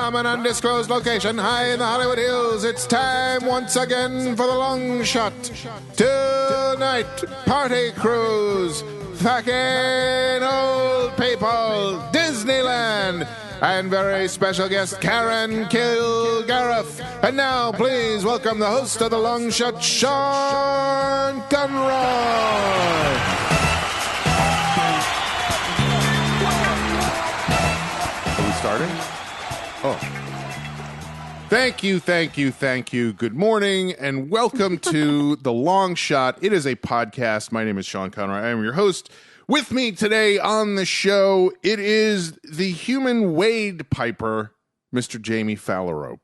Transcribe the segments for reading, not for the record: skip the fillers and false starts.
From an undisclosed location high in the Hollywood Hills, it's time once again for the long shot. Tonight, party cruise, fucking old people, Disneyland, and very special guest Karen Kilgariff. And now, please welcome the host of the long shot, Sean Conroy. Starting? Oh. Thank you. Good morning, and welcome to The Long Shot. It is a podcast. My name is Sean Conroy. I am your host. With me today on the show, it is the human Wade Piper, Mr. Jamie Flam.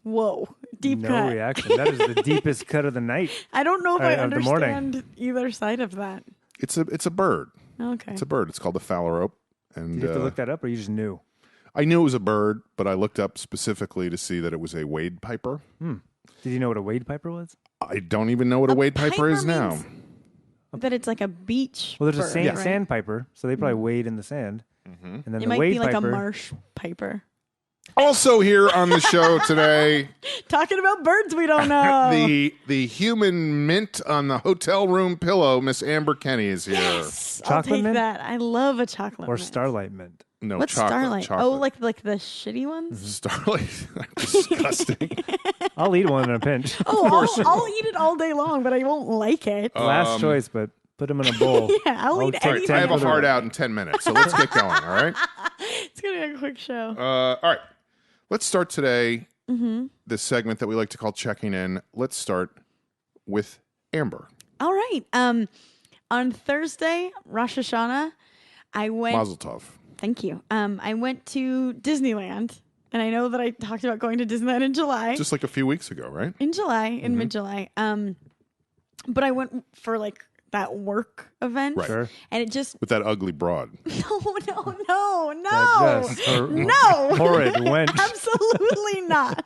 Whoa, deep cut. No reaction. That is the deepest cut of the night. I don't know if I understand either side of that. It's a bird. Okay. It's a bird. It's called the phalarope. And Did you have to look that up, or you just knew? I knew it was a bird, but I looked up specifically to see that it was a Wade Piper. Did you know what a Wade Piper was? I don't even know what a Wade Piper is now. That it's like a beach. Well, there's bird, a sandpiper, so they probably wade in the sand. Mm-hmm. And then it the might Wade be like Piper, a marsh piper. Also here on the show today, talking about birds we don't know. the human mint on the hotel room pillow, Miss Amber Kenny is here. Yes, Chocolate I'll take mint? that. I love a chocolate or mint. Starlight Mint. No, What's chocolate. Starlight? Chocolate. Oh, like the shitty ones? Starlight. Disgusting. I'll eat one in a pinch. I'll eat it all day long, but I won't like it. Last choice, but put them in a bowl. Yeah, I'll eat take anything. I have a 10 hard out in 10 minutes, so let's get going, all right? It's going to be a quick show. All right. Let's start today, this segment that we like to call Checking In. Let's start with Amber. All right. On Thursday, Rosh Hashanah, I went... Mazel tov. Thank you. I went to Disneyland, and I know that I talked about going to Disneyland in July. Just like a few weeks ago, right? In mid-July. But I went for like that work event. Right. Sure. And it just... With that ugly broad. No. Horrid wench. Absolutely not.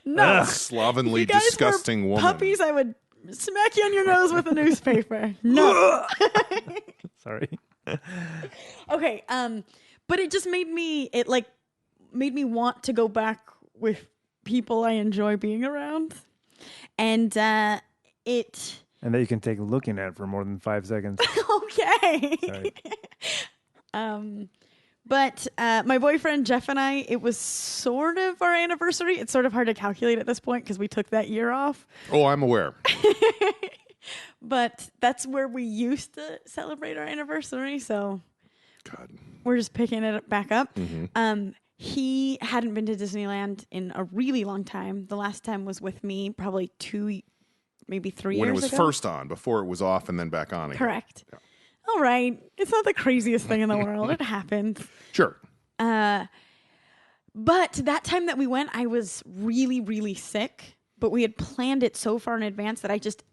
No. Slovenly, If you guys disgusting were woman. puppies, I would smack you on your nose with a newspaper. No. Sorry. Okay. But it just made me want to go back with people I enjoy being around. And it... And that you can take looking at for more than 5 seconds. Okay. Sorry. But my boyfriend Jeff and I, it was sort of our anniversary. It's sort of hard to calculate at this point because we took that year off. Oh, I'm aware. But that's where we used to celebrate our anniversary. So God. we're just picking it back up. Mm-hmm. He hadn't been to Disneyland in a really long time. The last time was with me probably 2, maybe 3 years ago. When it was first on, before it was off and then back on again. Correct. Yeah. All right. It's not the craziest thing in the world. It happened. Sure. But that time that we went, I was really, really sick. But we had planned it so far in advance that I just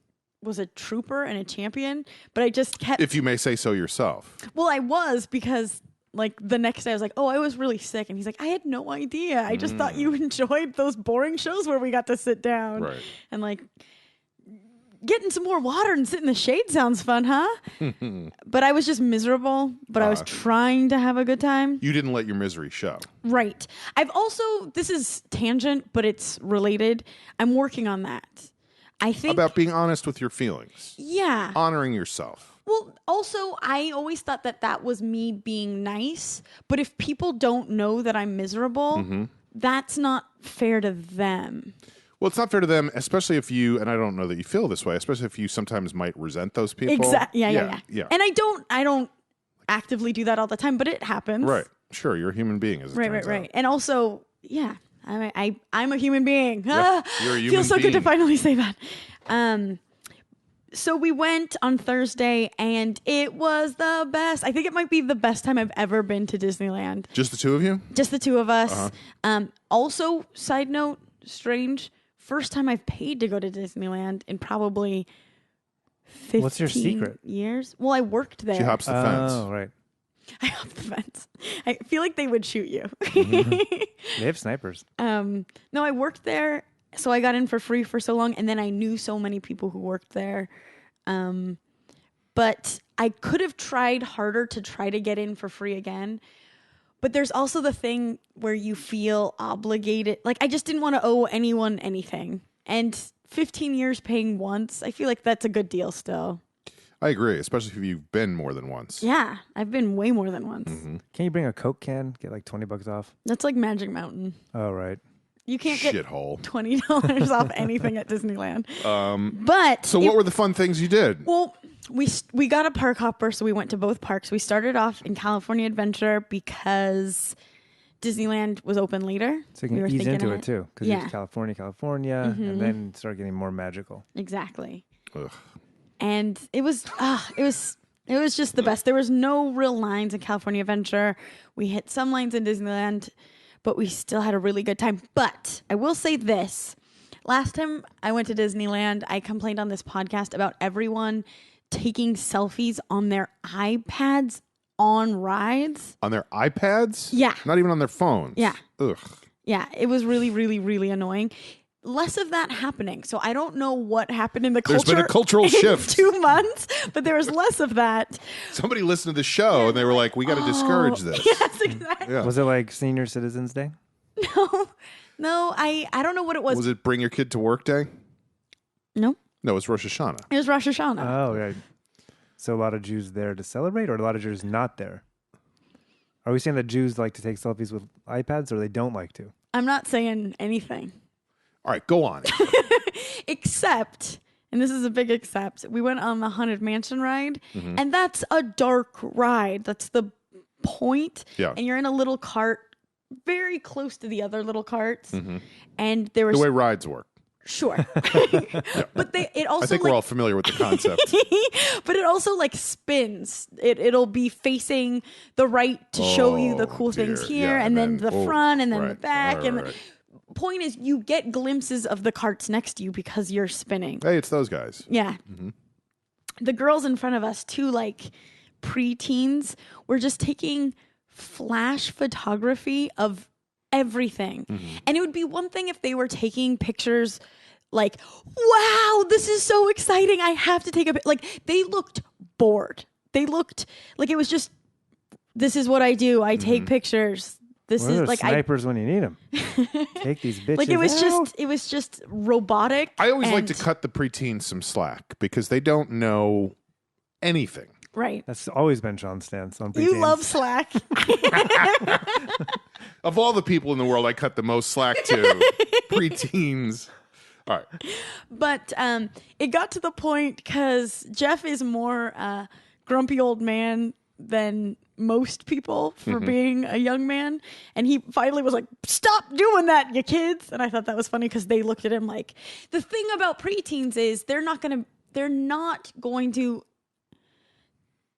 was a trooper and a champion. But I just kept... If you may say so yourself. Well, I was because... Like the next day I was like, oh, I was really sick. And he's like, I had no idea. I just thought you enjoyed those boring shows where we got to sit down. Right. And like getting some more water and sit in the shade sounds fun, huh? But I was just miserable, but I was trying to have a good time. You didn't let your misery show. Right. I've also, this is tangent, but it's related. I'm working on that. I think. About being honest with your feelings. Yeah. Honoring yourself. Well, also, I always thought that was me being nice. But if people don't know that I'm miserable, that's not fair to them. Well, it's not fair to them, especially if you, and I don't know that you feel this way, especially if you sometimes might resent those people. Exactly. Yeah. And I don't actively do that all the time, but it happens. Right. Sure. You're a human being, as it turns out. Right. And also, yeah, I'm a human being. Yep, you're a human Feels so being. good to finally say that. So we went on Thursday, and it was the best. I think it might be the best time I've ever been to Disneyland. Just the two of you? Just the two of us. Also, side note, strange, first time I've paid to go to Disneyland in probably 15 What's your secret? years. Well, I worked there. She hops the fence. Oh, right. I hopped the fence. I feel like they would shoot you. They have snipers. No, I worked there. So I got in for free for so long, and then I knew so many people who worked there. But I could have tried harder to try to get in for free again. But there's also the thing where you feel obligated. Like, I just didn't want to owe anyone anything. And 15 years paying once, I feel like that's a good deal still. I agree, especially if you've been more than once. Yeah, I've been way more than once. Can you bring a Coke can, get like $20 off? That's like Magic Mountain. Oh, right. You can't get Shithole. $20 off anything at Disneyland. But So what were the fun things you did? Well, we got a park hopper, so we went to both parks. We started off in California Adventure because Disneyland was open later. So you can ease into it too, because it's California, and then start getting more magical. Exactly. Ugh. And it was just the best. There was no real lines in California Adventure. We hit some lines in Disneyland, but we still had a really good time. But I will say this. Last time I went to Disneyland, I complained on this podcast about everyone taking selfies on their iPads on rides. On their iPads? Yeah. Not even on their phones? Yeah. Ugh. Yeah, it was really, really, really annoying. Less of that happening. So I don't know what happened in the culture. There's been a cultural in shift. 2 months, but there was less of that. Somebody listened to the show and they were like, we got to discourage this. Yes, exactly. Yeah. Was it like Senior Citizens Day? No, I don't know what it was. Was it Bring Your Kid to Work Day? No. No, it was Rosh Hashanah. It was Rosh Hashanah. Oh, right. So a lot of Jews there to celebrate, or a lot of Jews not there? Are we saying that Jews like to take selfies with iPads, or they don't like to? I'm not saying anything. All right, go on. Except, and this is a big except, we went on the Haunted Mansion ride, and that's a dark ride. That's the point. Yeah. And you're in a little cart very close to the other little carts. And there was... The way rides work. Sure. But it also... I think we're all familiar with the concept. But it also like spins. It'll be facing the right to show you the cool things here, Yeah, and then the front, and then the back. Right, and right. the point is you get glimpses of the carts next to you because you're spinning. Hey, it's those guys. Yeah. The girls in front of us, two like preteens, were just taking flash photography of everything. And it would be one thing if they were taking pictures like, wow, this is so exciting. I have to take a like they looked bored. They looked like it was just, this is what I do. I take pictures. This is like snipers when you need them. Take these bitches. Like it was just robotic. I always like to cut the preteens some slack because they don't know anything. Right. That's always been Sean's stance on preteens. You love slack. Of all the people in the world, I cut the most slack to preteens. All right. But it got to the point because Jeff is more grumpy old man than most people for being a young man. And he finally was like, stop doing that, you kids. And I thought that was funny because they looked at him like, the thing about preteens is they're not going to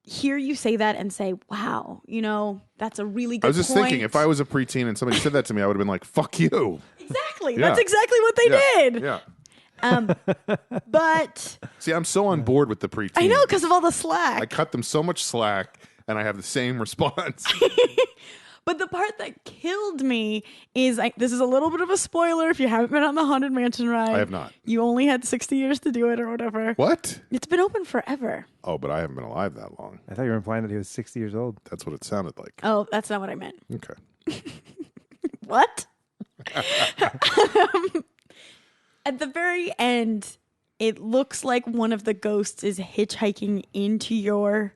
hear you say that and say, wow, that's a really good point. I was just thinking, if I was a preteen and somebody said that to me, I would have been like, fuck you. Exactly. Yeah. That's exactly what they did. Yeah. But See, I'm so on board with the preteens. I know, because of all the slack. I cut them so much slack and I have the same response. But the part that killed me is, this is a little bit of a spoiler if you haven't been on the Haunted Mansion ride. I have not. You only had 60 years to do it or whatever. What? It's been open forever. Oh, but I haven't been alive that long. I thought you were implying that he was 60 years old. That's what it sounded like. Oh, that's not what I meant. Okay. What? At the very end, it looks like one of the ghosts is hitchhiking into your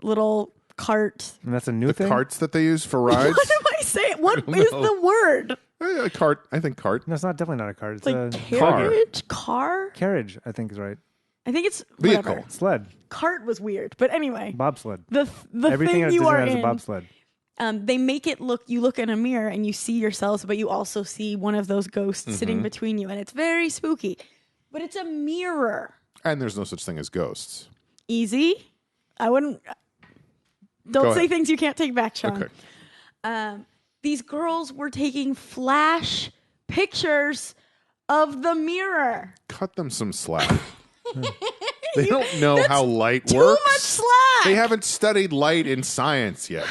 little cart. And that's a new The thing? carts that they use for rides? What am I saying? What is the word? A cart. I think cart. No, it's not definitely not a cart. It's Like a carriage? Car? carriage, I think is right. I think it's Vehicle. whatever. Sled. Cart was weird, but anyway, Bobsled. the Everything thing at you are Disneyland is a in, bobsled. they make it look. You look in a mirror and you see yourselves, but you also see one of those ghosts sitting between you, and it's very spooky. But it's a mirror. And there's no such thing as ghosts. Easy. I wouldn't. Don't Go say ahead. things you can't take back, Sean. Okay. These girls were taking flash pictures of the mirror. Cut them some slack. They don't know That's how light Too works. much slack. They haven't studied light in science yet.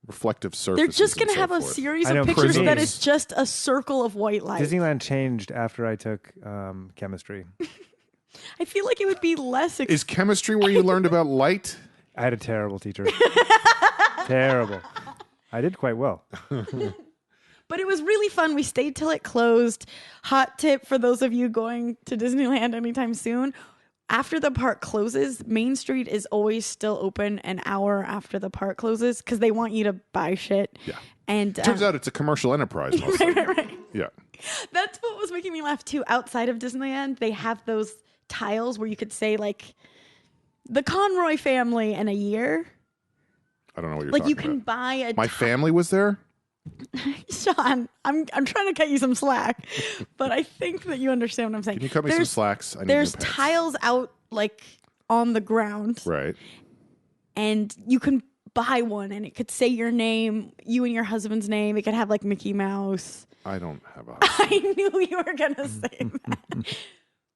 Reflective surfaces. They're just going to and so have a forth. series I know, of pictures prisms. that is just a circle of white light. Disneyland changed after I took chemistry. I feel like it would be less. Is chemistry where you learned about light? I had a terrible teacher. Terrible. I did quite well. But it was really fun. We stayed till it closed. Hot tip for those of you going to Disneyland anytime soon. After the park closes, Main Street is always still open an hour after the park closes because they want you to buy shit. Yeah. And Turns out it's a commercial enterprise mostly. right. Yeah. That's what was making me laugh too. Outside of Disneyland, they have those tiles where you could say like the Conroy family in a year. I don't know what you're Like talking you can about. buy a My family was there? Sean, I'm trying to cut you some slack, but I think that you understand what I'm saying. Can you cut me some slacks? I need There's new pants. tiles out like on the ground, Right. and you can buy one, and it could say your name, you and your husband's name. It could have like Mickey Mouse. I don't have a I knew you were gonna say that,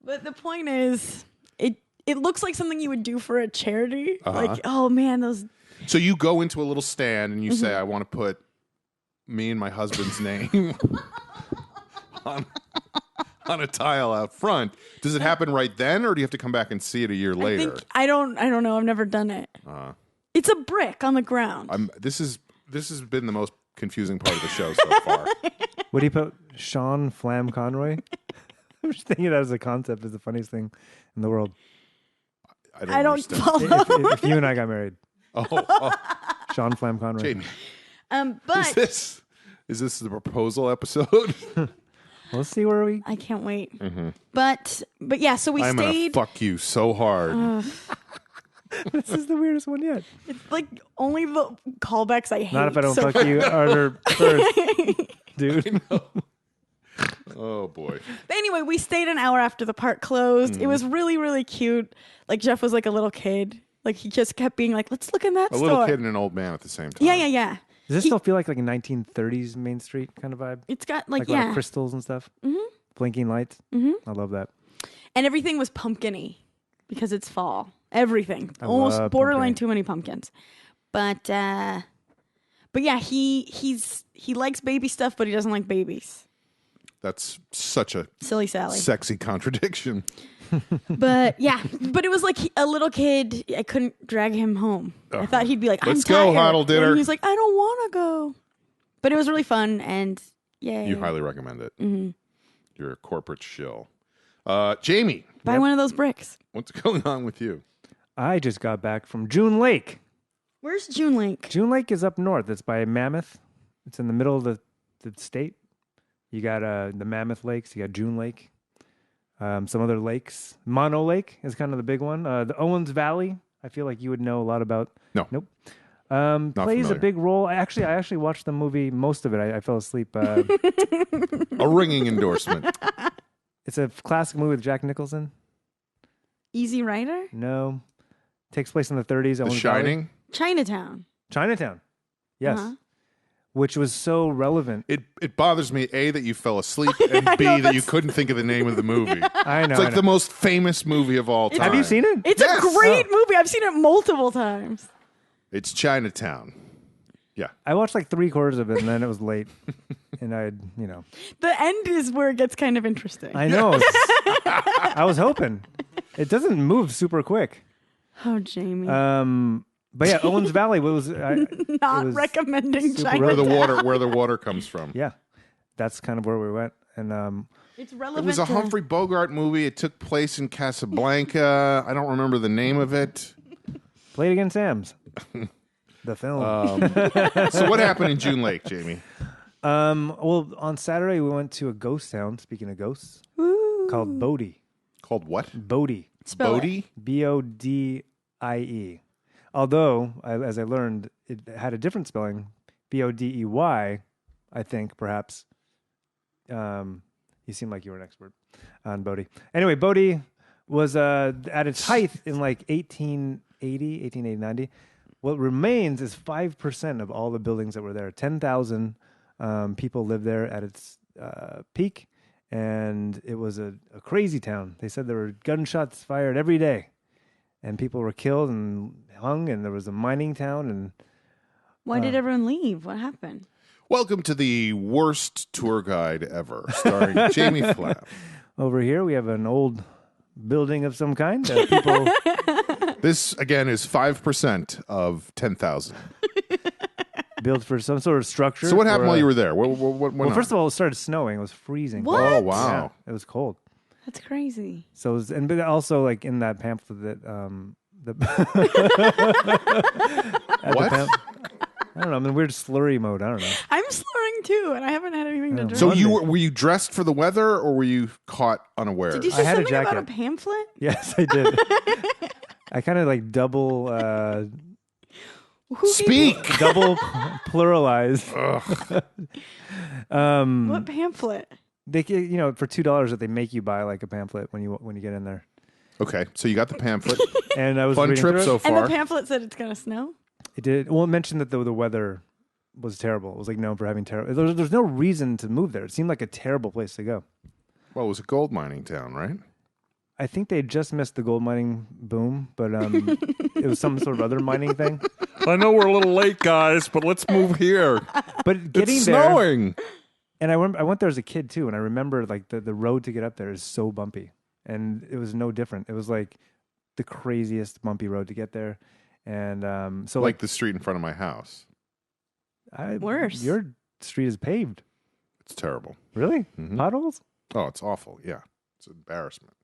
but the point is, it looks like something you would do for a charity. Like, oh man, those. So you go into a little stand and you Mm-hmm. say, I want to put me and my husband's name on a tile out front. Does it happen right then, or do you have to come back and see it a year later? I don't know. I've never done it. It's a brick on the ground. This has been the most confusing part of the show so far. What do you put? Sean Flam Conroy? I'm just thinking that as a concept is the funniest thing in the world. I don't understand. follow. If you and I got married, Oh, Sean Flam Conroy. Jamie, But is this the proposal episode? Let's see where we. I can't wait. But yeah, so we I'm gonna stayed. fuck you so hard. This is the weirdest one yet. It's like only the callbacks I hate. Not if I don't so fuck you harder first, dude. Oh boy. But anyway, we stayed an hour after the park closed. It was really, really cute. Like Jeff was like a little kid. Like he just kept being like, "Let's look in that A store." little kid and an old man at the same time. Yeah. Does this still feel like a 1930s Main Street kind of vibe? It's got like Like a lot of yeah, crystals and stuff? Mm-hmm. Blinking lights? Mm-hmm. I love that. and everything was pumpkin-y because it's fall. Everything I almost love borderline pumpkin-y. too many pumpkins. But yeah, he likes baby stuff, but he doesn't like babies. That's such a Silly Sally. sexy contradiction. But yeah, but it was like a little kid. I couldn't drag him home. I thought he'd be like, Let's I'm go, tired. Hoddle Ditter. And he's like, I don't want to go. But it was really fun, and yay. You highly recommend it. Mm-hmm. You're a corporate shill. Jamie, Buy one of those bricks. what's going on with you? I just got back from June Lake. Where's June Lake? June Lake is up north. It's by Mammoth. It's in the middle of the state. You got the Mammoth Lakes. You got June Lake. Some other lakes. Mono Lake is kind of the big one. The Owens Valley, I feel like you would know a lot about. No. Nope. Plays familiar. a big role. I actually watched the movie, most of it. I fell asleep. A ringing endorsement. It's a classic movie with Jack Nicholson. Easy Rider? No. Takes place in the 30s. The Owens Shining. Chinatown. Valley. Chinatown. Yes. Uh-huh. Which was so relevant. It bothers me, A, that you fell asleep, and B, that you couldn't think of the name of the movie. I know. It's like the most famous movie of all time. Have you seen it? It's Yes. a great movie. I've seen it multiple times. It's Chinatown. Yeah. I watched like 3/4 of it, and then it was late. And The end is where it gets kind of interesting. I know. I was hoping. It doesn't move super quick. Oh, Jamie. But yeah, Owens Valley was Not was recommending super- Chinatown. Where the water comes from. yeah, that's kind of where we went. And It's It relevant was a to- Humphrey Bogart movie. It took place in Casablanca. I don't remember the name of it. played against Sam's. The film. So what happened in June Lake, Jamie? Well, on Saturday we went to a ghost town. Speaking of ghosts, called Bodie. Called what? Bodie. Spell it. Bodie? Bodie. Although, as I learned, it had a different spelling. Bodey. I think perhaps. You seem like you were an expert on Bodie. Anyway, Bodie was at its height in like 1880, 90. What remains is 5% of all the buildings that were there. 10,000 people lived there at its peak, and it was a crazy town. They said there were gunshots fired every day, and people were killed and hung, and there was a mining town. And Why did everyone leave? What happened? Welcome to the worst tour guide ever, starring Jamie Flam. over here we have an old building of some kind. People This, again, is 5% of 10,000. built for some sort of structure. So what happened while you were there? What went Well, on? first of all, it started snowing. It was freezing. What? Oh, wow. Yeah, it was cold. That's crazy. So, but also like in that pamphlet that the What? I don't know. I'm in weird slurry mode. I don't know. I'm slurring too, and I haven't had anything to drink. So were you dressed for the weather, or were you caught unaware? Did you I say had a something about a jacket. pamphlet? Yes, I did. I kind of like double Speak. double pluralized. What pamphlet? They for $2 that they make you buy like a pamphlet when you get in there. Okay, so you got the pamphlet. And I was Fun reading trip through it. so And the far. pamphlet said it's gonna snow. It did. Well, it mentioned that the weather was terrible. It was like known for having terrible. There's no reason to move there. It seemed like a terrible place to go. Well, it was a gold mining town, right? I think they just missed the gold mining boom, but it was some sort of other mining thing. I know we're a little late, guys, but let's move here. But getting It's there, snowing. and I went there as a kid too, and I remember like the road to get up there is so bumpy, and it was no different. It was like the craziest bumpy road to get there, and so Like the street in front of my house. Worse. Your street is paved. It's terrible. Really? Mhm. Potholes? Oh, it's awful. Yeah. It's an embarrassment.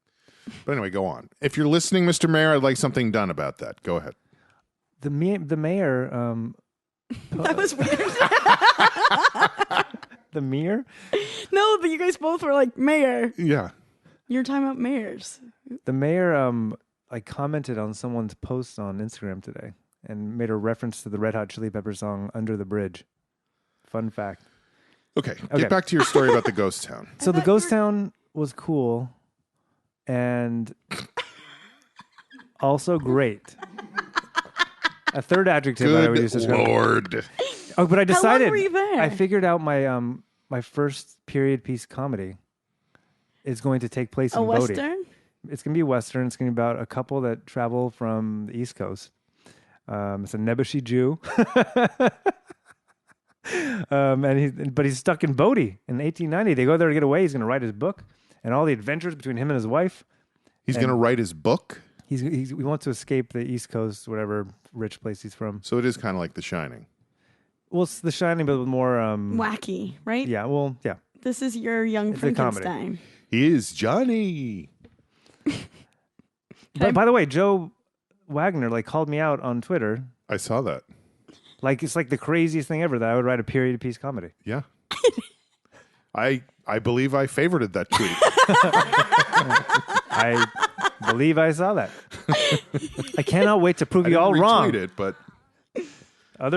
But anyway, go on. If you're listening, Mr. Mayor, I'd like something done about that. Go ahead. The mayor. That was weird. The mayor. No, but you guys both were like mayor. Yeah. You're talking about mayors. The mayor like commented on someone's post on Instagram today and made a reference to the Red Hot Chili Peppers song "Under the Bridge." Fun fact. Okay. Okay. Get back to your story about the ghost town. So the ghost town was cool and also great. A third adjective I would use to Good describe it. Lord. Oh, but I How long decided were you there? I figured out my my first period piece comedy is going to take place A in Bodie. western? It's going to be Western. It's going to be about a couple that travel from the East Coast. It's a Nebuchadnezzar Jew. But he's stuck in Bodie in 1890. They go there to get away. He's going to write his book and all the adventures between him and his wife. He's going to write his book? He wants to escape the East Coast, whatever rich place he's from. So it is kind of like The Shining. Well, it's The Shining, but with more... Wacky, right? Yeah, well, yeah. This is your young It's a comedy. Frankenstein. He is Johnny. By the way, Joe Wagner called me out on Twitter. I saw that. It's like the craziest thing ever that I would write a period piece comedy. Yeah. I believe I favorited that tweet. I believe I saw that. I cannot wait to prove I you all didn't wrong. retweet it, but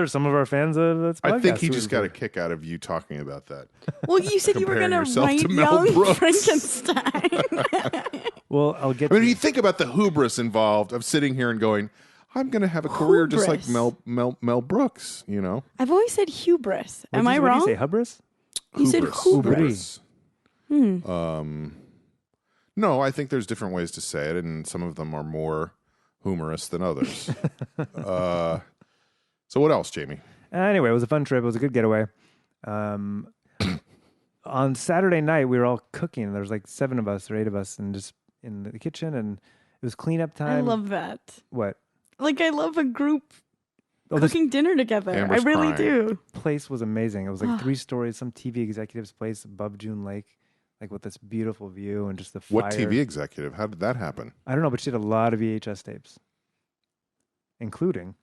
some of our fans of this podcast. I think he just got a kick out of you talking about that. Well, you said you were Comparing going to yourself write to Mel young Brooks. Frankenstein. Well, I'll get I mean, to you think about the hubris involved of sitting here and going, I'm going to have a career just like Hubris. Mel Brooks, you know? I've always said hubris. Am I What wrong? did you say, hubris? You said hubris. No, I think there's different ways to say it, and some of them are more humorous than others. So what else, Jamie? Anyway, it was a fun trip. It was a good getaway. On Saturday night, we were all cooking. There was like 7 of us or 8 of us, and just in the kitchen, and it was cleanup time. I love that. What? I love a group Oh, this cooking dinner together. Amber's I really crying. do. place was amazing. It was like 3 stories, some TV executive's place above June Lake, with this beautiful view and just the fire. What TV executive? How did that happen? I don't know, but she had a lot of VHS tapes, including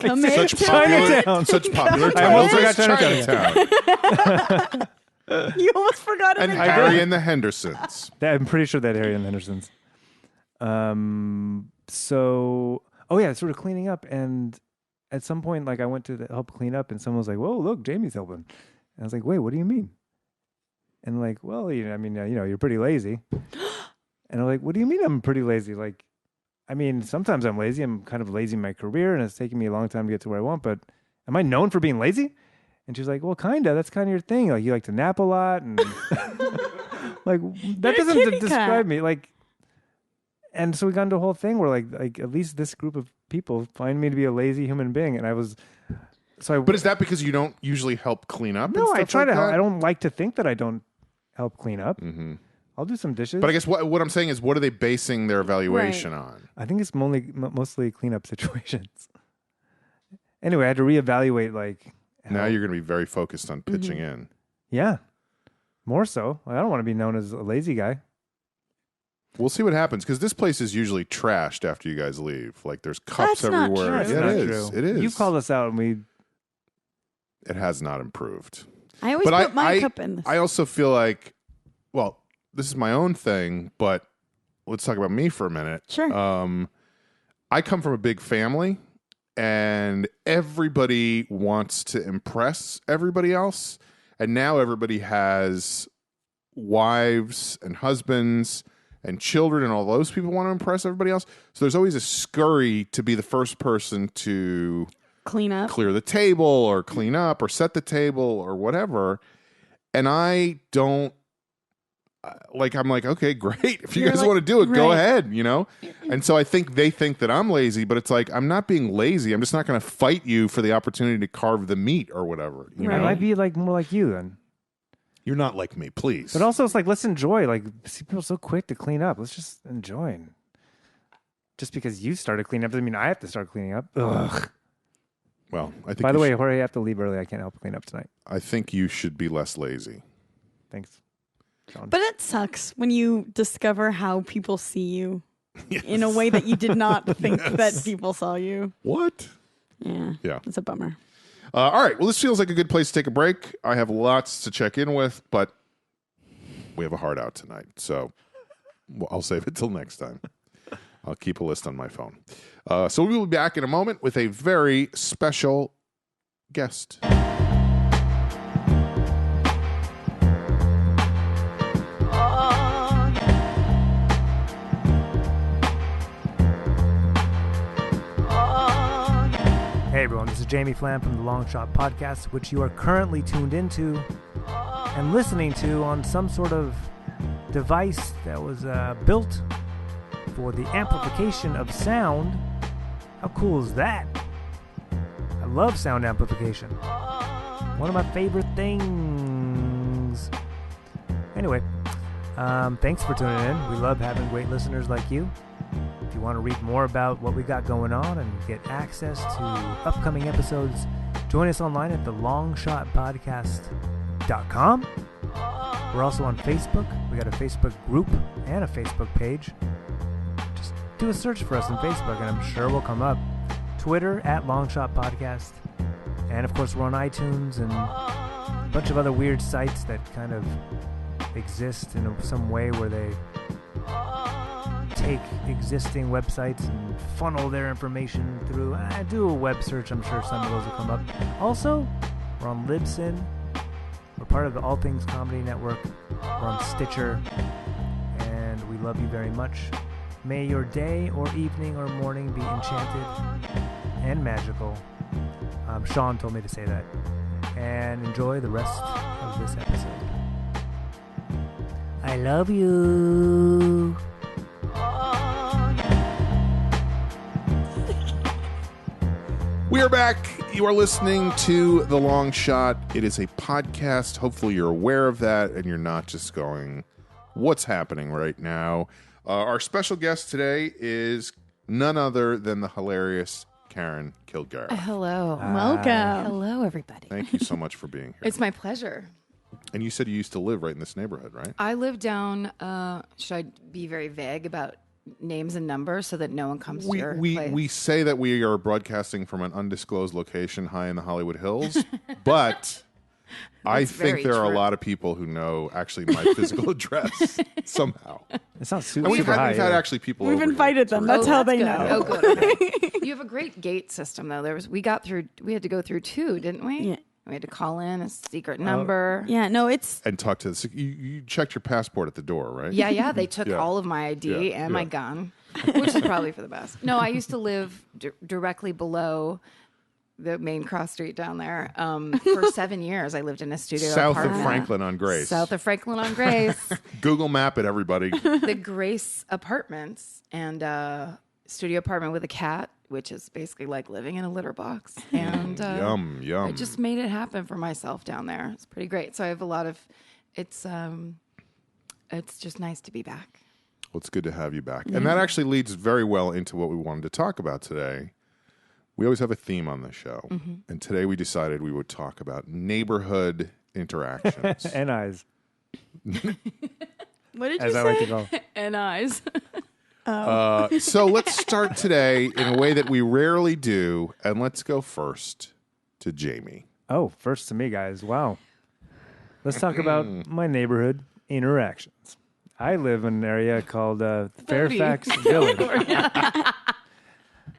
Come Such into Chinatown. Such popular I almost titles as forgot Chinatown. You almost forgot it. And again. Harry and the Hendersons. I'm pretty sure that Harry and the Hendersons. So we're cleaning up, and at some point, I went to help clean up, and someone was like, "Whoa, look, Jamie's helping." And I was like, "Wait, what do you mean?" And well, you're pretty lazy. And I'm like, "What do you mean I'm pretty lazy?" Sometimes I'm lazy. I'm kind of lazy in my career, and it's taken me a long time to get to where I want. But am I known for being lazy? And she's like, "Well, kinda. That's kind of your thing. You like to nap a lot, and that You're a doesn't kitty describe cat. me." And so we got into a whole thing where at least this group of people find me to be a lazy human being, and I was. But is that because you don't usually help clean up? No, and I stuff try like to help. that? I don't like to think that I don't help clean up. Mm-hmm. I'll do some dishes. But I guess what I'm saying is, what are they basing their evaluation on? I think it's mostly cleanup situations. Anyway, I had to reevaluate like. Now you're going to be very focused on pitching in. Yeah, more so. Like, I don't want to be known as a lazy guy. We'll see what happens because this place is usually trashed after you guys leave. Like there's cups That's not everywhere. true. Yeah, That's it not is. true. It is. You've called us out, and It has not improved. I always put my cup in. I also feel like, well, this is my own thing, but let's talk about me for a minute. Sure. I come from a big family, and everybody wants to impress everybody else. And now everybody has wives and husbands and children, and all those people want to impress everybody else. So there's always a scurry to be the first person to Clean up. clear the table or clean up or set the table or whatever. And I don't I'm like, okay, great. If you You're guys like, want to do it, go right. ahead, you know? And so I think they think that I'm lazy, but it's like, I'm not being lazy. I'm just not going to fight you for the opportunity to carve the meat or whatever. You I know? might be like more like you then. You're not like me, please. But also, it's like, let's enjoy. Like, see people so quick to clean up. Let's just enjoy. Just because you started cleaning up doesn't mean I have to start cleaning up. Ugh. Well, I think By the way, Jorge, I have to leave early. I can't help clean up tonight. I think you should be less lazy. Thanks, Sean. But it sucks when you discover how people see you in a way that you did not think that people saw you. What? Yeah. Yeah. It's a bummer. All right. Well, this feels like a good place to take a break. I have lots to check in with, but we have a hard out tonight. So I'll save it till next time. I'll keep a list on my phone. So we will be back in a moment with a very special guest. Hey everyone, this is Jamie Flam from the Long Shot Podcast, which you are currently tuned into and listening to on some sort of device that was built for the amplification of sound. How cool is that? I love sound amplification. One of my favorite things. Anyway, thanks for tuning in. We love having great listeners like you. If you want to read more about what we got going on and get access to upcoming episodes, join us online at thelongshotpodcast.com. We're also on Facebook. We got a Facebook group and a Facebook page. Just do a search for us on Facebook and I'm sure we'll come up. Twitter at Longshot Podcast. And of course we're on iTunes and a bunch of other weird sites that kind of exist in some way where they take existing websites and funnel their information through. Do a web search, I'm sure some of those will come up. Also, we're on Libsyn. We're part of the All Things Comedy Network. We're on Stitcher. And we love you very much. May your day or evening or morning be enchanted and magical. Sean told me to say that. And enjoy the rest of this episode. I love you. We are back. You are listening to The Long Shot. It is a podcast. Hopefully you're aware of that and you're not just going, what's happening right now? Our special guest today is none other than the hilarious Karen Kilgariff. Hello. Welcome. Hello, everybody. Thank you so much for being here. It's my pleasure. And you said you used to live right in this neighborhood, right? I live down, should I be very vague about names and numbers so that no one comes to your place? We say that we are broadcasting from an undisclosed location high in the Hollywood Hills, but I think very there are a true. lot of people who know actually my physical address somehow. It's not And we've super high. had yeah. actually people We've over here invited them. to- That's how they good. know. Oh, good. Okay. You have a great gate system, though. We had to go through two, didn't we? Yeah. We had to call in a secret number. Yeah, no, it's and talk to the you checked your passport at the door, right? Yeah. They took Yeah. all of my ID Yeah, and my yeah. gun, which is probably for the best. No, I used to live directly below the main cross street down there. For 7 years, I lived in a studio South of apartment. Franklin on Grace. South of Franklin on Grace. Google Map it, everybody. The Grace Apartments and studio apartment with a cat, which is basically like living in a litter box. And Yum. I just made it happen for myself down there. It's pretty great. So I have a lot of. It's just nice to be back. Well, it's good to have you back. And that actually leads very well into what we wanted to talk about today, We always have a theme on the show. And today we decided we would talk about neighborhood interactions. And eyes, What did as you I say? like to call them. And eyes. So let's start today in a way that we rarely do. And let's go first to Jamie. Oh, first to me, guys. Wow. Let's talk about my neighborhood interactions. I live in an area called Fairfax Village.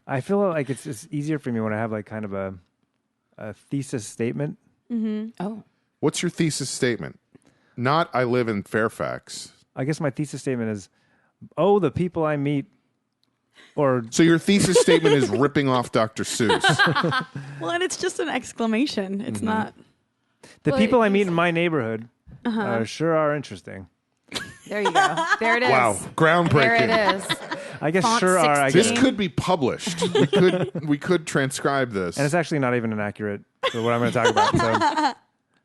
I feel like it's easier for me when I have like kind of a thesis statement. Oh. What's your thesis statement? Not I live in Fairfax. I guess my thesis statement is, oh, the people I meet, or So your thesis statement is ripping off Dr. Seuss. Well, and it's just an exclamation. It's not. the Well, people I it meet is- in my neighborhood sure are interesting. There you go. There it is. Wow, groundbreaking. There it is. I guess Font sure are. I 16. guess, This could be published. We could transcribe this. and it's actually not even inaccurate for what I'm going to talk about. So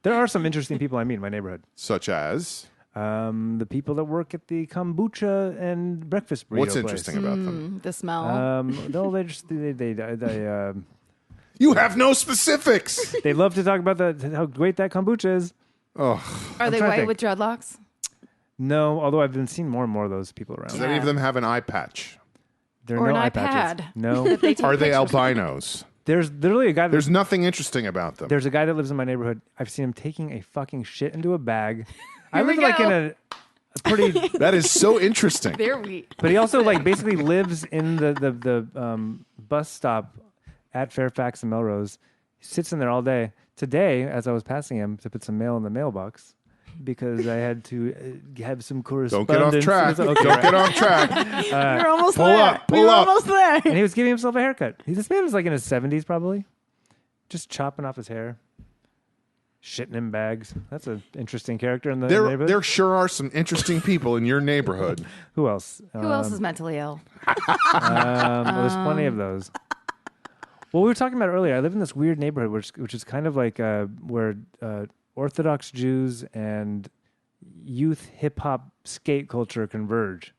there are some interesting people I meet in my neighborhood. Such as The people that work at the kombucha and breakfast burrito what's place. interesting about them? The smell. No, they just You have no specifics. they love to talk about how great that kombucha is. Are they trying to white think. with dreadlocks? No, although I've been seeing more and more of those people around. Does any of them have an eye patch? There are Or no an eye patches. iPad. No, Are they albinos? there's literally a guy. There's nothing interesting about them. There's a guy that lives in my neighborhood. I've seen him taking a fucking shit into a bag. I we live like in go. a pretty, That is so interesting. There we. but he also like basically lives in the bus stop at Fairfax and Melrose. He sits in there all day. Today, as I was passing him to put some mail in the mailbox, because I had to have some Don't correspondence. get off track. Okay, Don't get off track. We're almost pull there. up, pull We're up. almost there. And he was giving himself a haircut. This man was like in his 70s probably, just chopping off his hair, shitting in bags. That's an interesting character in the neighborhood. There sure are some interesting people in your neighborhood. Who else? Who else is mentally ill? Well, there's plenty of those. Well, we were talking about earlier. I live in this weird neighborhood, which is kind of like where Orthodox Jews and youth hip hop skate culture converge.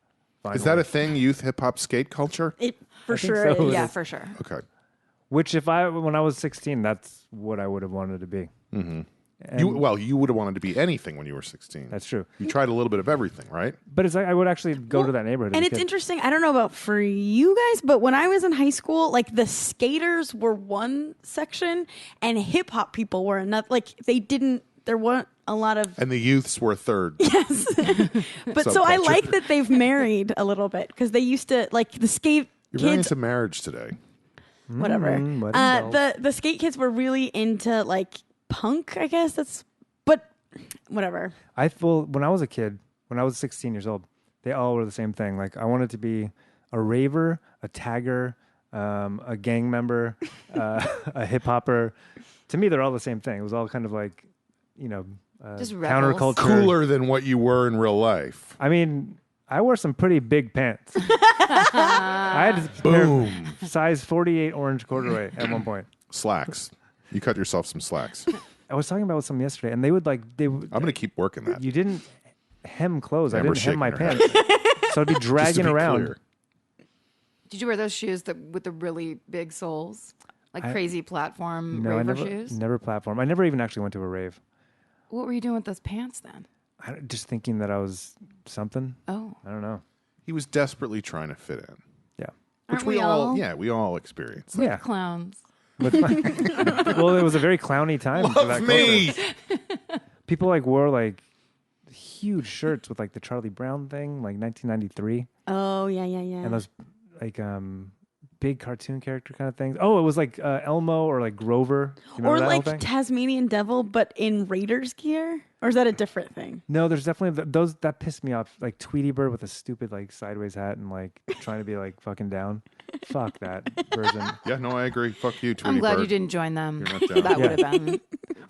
Is that a thing? Youth hip hop skate culture? It for think sure so. is. Yeah, for sure. Okay. Which, when I was 16, that's what I would have wanted to be. Mm-hmm. You would have wanted to be anything when you were 16. That's true. You tried a little bit of everything, right? But it's like I would actually go to that neighborhood. And as a it's kid. interesting. I don't know about for you guys, but when I was in high school, like the skaters were one section and hip hop people were another. Like there weren't a lot of. And the youths were a third. But so I subculture. like that they've married a little bit because they used to like the skate You're very kids. into marriage today. Whatever. what else? The skate kids were really into like punk. I guess but whatever. When I was a kid, when I was 16 years old, they all were the same thing. Like I wanted to be a raver, a tagger, a gang member, a hip hopper. To me, they're all the same thing. It was all kind of like, Just rebels. counterculture. Cooler than what you were in real life. I mean, I wore some pretty big pants. I had a pair of size 48 orange corduroy at one point. Slacks. You cut yourself some slacks. I was talking about some yesterday, and they would. I'm going to keep working that. You didn't hem clothes. I Amber's didn't hem my shaking her pants. So I'd be Just to dragging be around. clear. Did you wear those shoes with the really big soles, like crazy platform No, I raver never, shoes? never platform. I never even actually went to a rave. What were you doing with those pants then? Just thinking that I was something. Oh, I don't know. He was desperately trying to fit in. Yeah. Which Aren't we all? we all experience. Yeah. clowns. Well, it was a very clowny time. for that Love me. culture. People like wore like huge shirts with like the Charlie Brown thing, like 1993, Oh yeah. and those like big cartoon character kind of things. Oh, it was like Elmo or like Grover. Do you remember Or that whole like thing? Tasmanian Devil, but in Raiders gear? Or is that a different thing? No, there's definitely those that pissed me off. Like Tweety Bird with a stupid like sideways hat and like trying to be like fucking down. Fuck that version. Yeah, no, I agree. Fuck you, Tweety I'm glad Bird. you didn't join them. You're not down. That Yeah. would have been.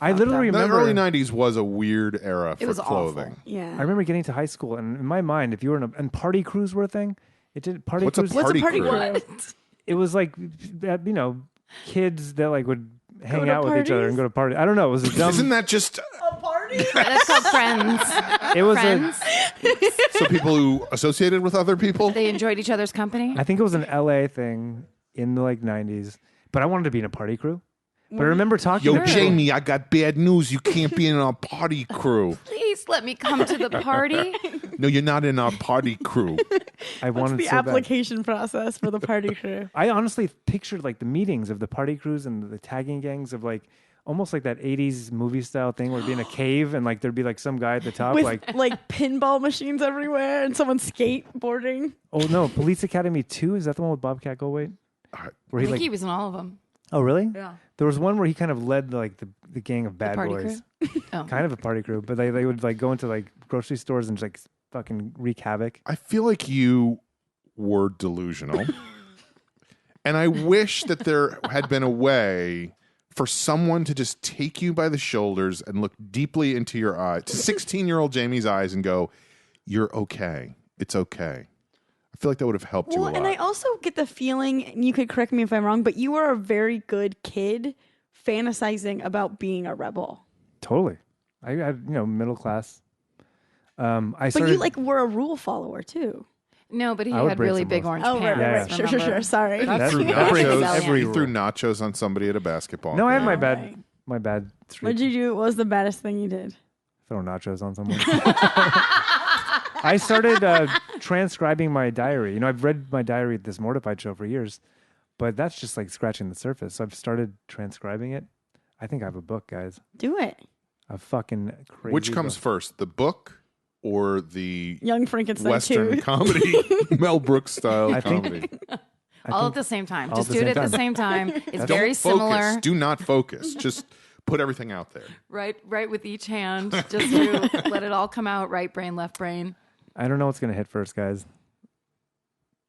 I literally The remember early 90s was a weird era for was awful. clothing. Yeah. I remember getting to high school, and in my mind, if you were and party crews were a thing, it did party What's a crews. party What's a party crew? crew? It was like kids that like would hang to out with each other parties? and go to parties. I don't know. It was a dumb. Isn't that just A party? That's called friends. It was Friends. so people who associated with other people? They enjoyed each other's company. I think it was an LA thing in the like 90s. But I wanted to be in a party crew. But I remember talking Yo, to people. Jamie, I got bad news. You can't be in our party crew. Please let me come to the party. No, you're not in our party crew. I What's wanted the so bad. application process for the party crew? I honestly pictured like the meetings of the party crews and the tagging gangs of like almost like that 80s movie style thing where it'd be in a cave and like there'd be like some guy at the top With like pinball machines everywhere and someone skateboarding. oh no, Police Academy 2, is that the one with Bobcat Goldthwait? Where I think like he was in all of them. oh really? Yeah. There was one where he kind of led like the gang of bad party boys. crew? Oh. Kind of a party crew, but they would like go into like grocery stores and just like fucking wreak havoc. I feel like you were delusional. And I wish that there had been a way for someone to just take you by the shoulders and look deeply into your eyes, to 16-year-old Jamie's eyes, and go, "You're okay. It's okay." I feel like that would have helped you a Well, lot. and I also get the feeling, and you could correct me if I'm wrong, but you were a very good kid fantasizing about being a rebel. Totally. I middle class. I But started you were a rule follower too. No, but he I would had break really some big rules. orange Oh, pants. right. Sure. remember? Sorry. That- threw that breaks nachos. every You threw rule. nachos on somebody at a basketball. No, I game. had my bad Right. my bad streak. What did you do? What was the baddest thing you did? Throw nachos on someone. I started transcribing my diary. You know, I've read my diary at this Mortified show for years, but that's just like scratching the surface. So I've started transcribing it. I think I have a book, guys. Do it. A fucking crazy Which comes book. first, the book or the Young Frankenstein Western 2. comedy, Mel Brooks style I think- comedy? All at the same time. all Just at the do it same at the time. same time. It's Don't very focus. similar. Do not focus. Just put everything out there. Right with each hand. Just to let it all come out. Right brain, left brain. I don't know what's going to hit first, guys,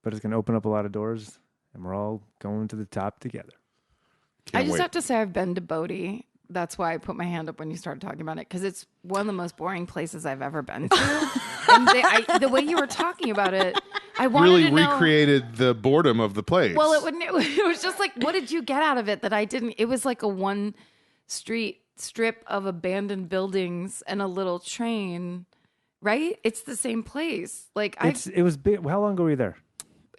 but it's going to open up a lot of doors, and we're all going to the top together. I Can't just wait. have to say I've been to Bodie. That's why I put my hand up when you started talking about it, because it's one of the most boring places I've ever been to. And the way you were talking about it, I wanted Really to know. recreated the boredom of the place. Well, it was just like, what did you get out of it that I didn't? It was like a one street strip of abandoned buildings and a little train, right? It's the same place. Like It was big. How long ago were you there?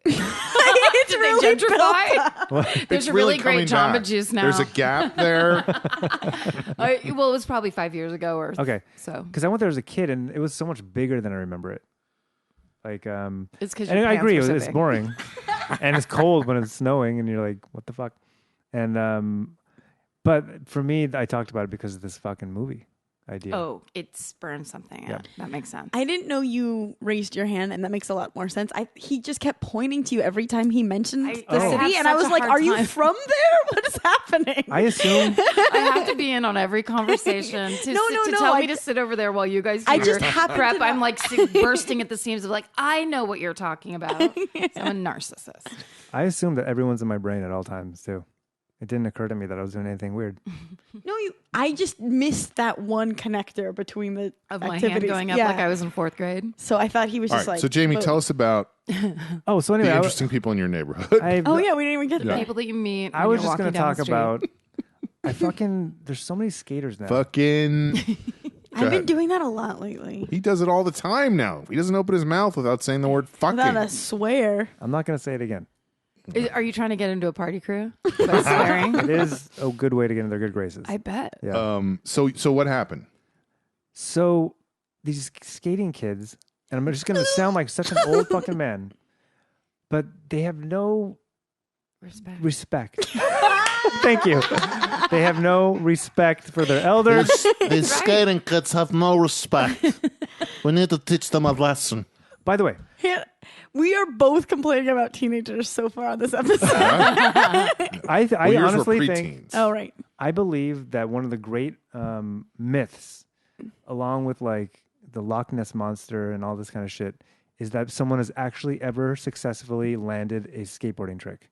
It's did really they gentrify? What? There's It's a really coming great Jamba back. Juice now. There's a gap there. Well, it was probably 5 years ago or Okay. so. Because I went there as a kid, and it was so much bigger than I remember it. Like, It's because and I agree, it's boring, and it's cold when it's snowing, and you're like, what the fuck? And but for me, I talked about it because of this fucking movie idea. Oh, it spurned something. Yeah. That makes sense. I didn't know you raised your hand, and that makes a lot more sense. He just kept pointing to you every time he mentioned the Oh. city, and I was like, "Are you from there? What is happening?" I assume I have to be in on every conversation to tell me to sit over there while you guys do I your just happened prep. to know- I'm like bursting at the seams of like, I know what you're talking about. I'm a narcissist. I assume that everyone's in my brain at all times too. It didn't occur to me that I was doing anything weird. No, I just missed that one connector between the Of my activities. hand going up Yeah. like I was in 4th grade. So I thought he was All just right. like. So, Jamie, tell us about Oh, so anyway, the interesting people in your neighborhood. Oh yeah, we didn't even get Yeah. that. People that you meet. I when was you're just going walking to down talk the street. about. There's so many skaters now. Fucking. I've been ahead. doing that a lot lately. He does it all the time now. He doesn't open his mouth without saying the word fucking. Without a swear. I'm not going to say it again. Are you trying to get into a party crew by swearing? It is a good way to get into their good graces. I bet. Yeah. So what happened? So these skating kids, and I'm just going to sound like such an old fucking man, but they have no respect. Thank you. They have no respect for their elders. These skating kids have no respect. We need to teach them a lesson. By the way, Yeah, we are both complaining about teenagers so far on this episode. I Well, yours honestly were think preteens. Oh right. I believe that one of the great myths, along with like the Loch Ness monster and all this kind of shit, is that someone has actually ever successfully landed a skateboarding trick.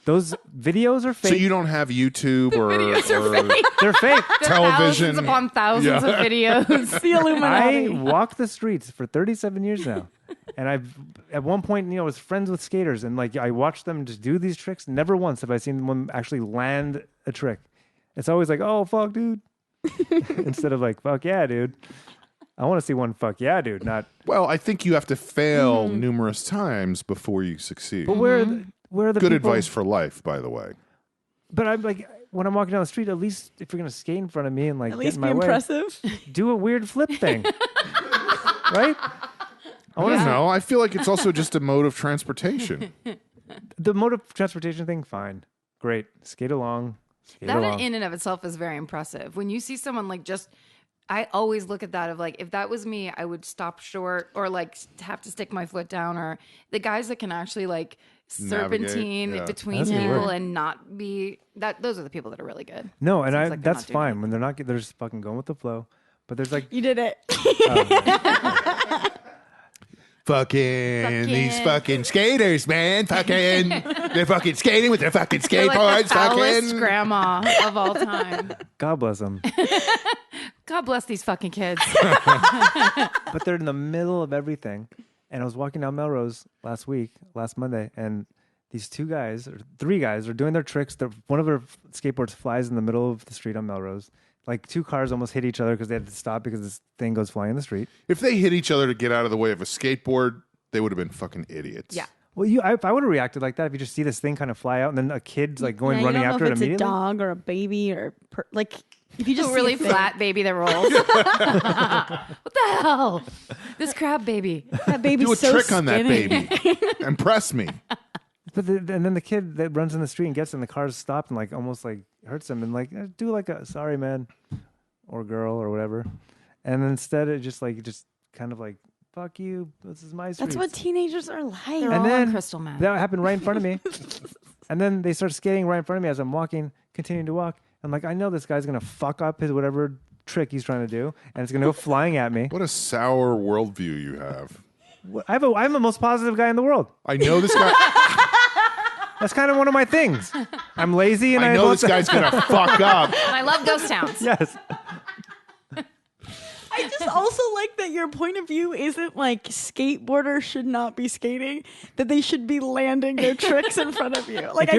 Those videos are fake. So you don't have YouTube or They're fake. television. Thousands upon thousands of videos. The Illuminati. I walked the streets for 37 years now. And I've at one point, was friends with skaters, and like I watched them just do these tricks. Never once have I seen them actually land a trick. It's always like, "Oh fuck, dude," instead of like, "Fuck yeah, dude." I want to see one "fuck yeah, dude," not. Well, I think you have to fail numerous times before you succeed. But where are the Good people, advice for life, by the way. But I'm like, when I'm walking down the street, at least if you're gonna skate in front of me and like At get least in be my way, impressive. do a weird flip thing, right? I don't know. I feel like it's also just a mode of transportation. The mode of transportation thing, fine, great, skate along. That in and of itself is very impressive. When you see someone like I always look at that of like, if that was me, I would stop short or like have to stick my foot down, or the guys that can actually like serpentine between That's people weird. and not be that. Those are the people that are really good. No, and Seems like they're that's not doing fine when they're just fucking going with the flow. But there's like, You did it. Fucking these fucking skaters, man. Fucking, they're fucking skating with their fucking They're skateboards. like the foulest Fucking. grandma of all time. God bless them. God bless these fucking kids. But they're in the middle of everything. And I was walking down Melrose last Monday, and these three guys are doing their tricks. One of their skateboards flies in the middle of the street on Melrose. Like 2 cars almost hit each other because they had to stop because this thing goes flying in the street. If they hit each other to get out of the way of a skateboard, they would have been fucking idiots. Yeah. Well, if I would have reacted like that, if you just see this thing kind of fly out and then a kid's like going Yeah, running you don't after know it if it's immediately. a dog or a baby or like if you just Just see really a thing- flat baby that rolls. What the hell? This crab baby. That baby's Do a so trick on that skinny. baby. Impress me. But and then the kid that runs in the street and gets in the car stopped and like almost like hurts him and like do like a sorry man or girl or whatever. And instead it just kind of like, fuck you, this is my street. That's what teenagers are like. They're And all then on crystal meth. that happened right in front of me. And then they start skating right in front of me as I'm walking, continuing to walk. I'm like, I know this guy's gonna fuck up his whatever trick he's trying to do, and it's gonna go flying at me. What a sour worldview you have. I'm the most positive guy in the world. I know this guy. That's kind of one of my things. I'm lazy and I know this guy's gonna fuck up. And I love ghost towns. Yes. I just also like that your point of view isn't like skateboarders should not be skating, that they should be landing their tricks in front of you. Like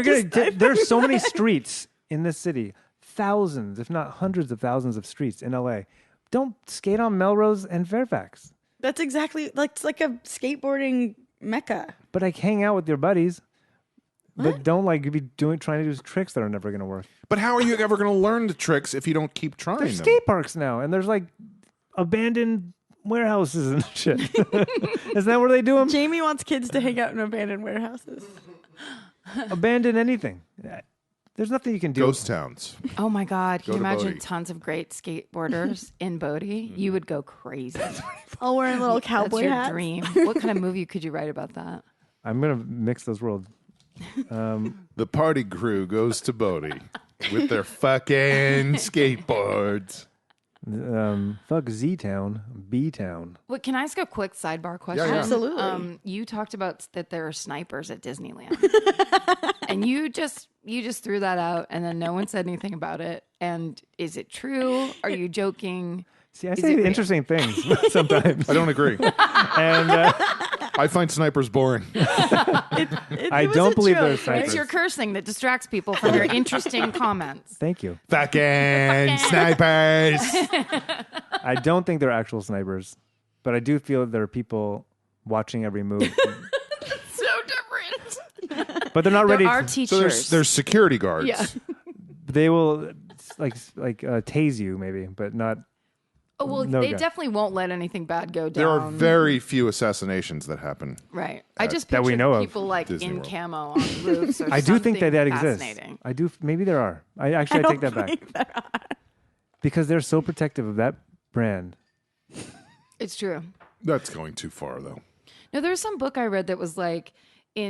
There's so many streets in this city, thousands, if not hundreds of thousands of streets in LA. Don't skate on Melrose and Fairfax. That's exactly like it's like a skateboarding mecca. But like hang out with your buddies. But don't like be trying to do tricks that are never going to work. But how are you ever going to learn the tricks if you don't keep trying There's them? skate parks now, and there's like abandoned warehouses and shit. Isn't that where they do them? Jamie wants kids to hang out in abandoned warehouses. Abandon anything. There's nothing you can do. Ghost towns. Oh my God. Can Go you to imagine Bodie. tons of great skateboarders in Bodie? You would go crazy. All wearing little That's cowboy your hats. dream. What kind of movie could you write about that? I'm gonna mix those worlds. The party crew goes to Bodie with their fucking skateboards. Fuck Z Town, B Town. What, can I ask a quick sidebar question? Yeah. Absolutely. You talked about that there are snipers at Disneyland. And you just threw that out and then no one said anything about it. And is it true? Are you joking? See, I Is say it real? interesting things sometimes, I don't agree. and I find snipers boring. I don't believe they're snipers. It's your cursing that distracts people from your interesting comments. Thank you. Fucking snipers. I don't think they're actual snipers, but I do feel that there are people watching every move. So different. But they're not ready. There are to, teachers. So there's security guards. Yeah. they will tase you maybe, but not. Oh, well, No they gun. definitely won't let anything bad go down. There are very few assassinations that happen. Right. I just that we pictured know of. people like Disney in World. camo on roofs or I do think something that exists. fascinating. I do. Maybe there are. I take that back because they're so protective of that brand. It's true. That's going too far, though. No, there was some book I read that was like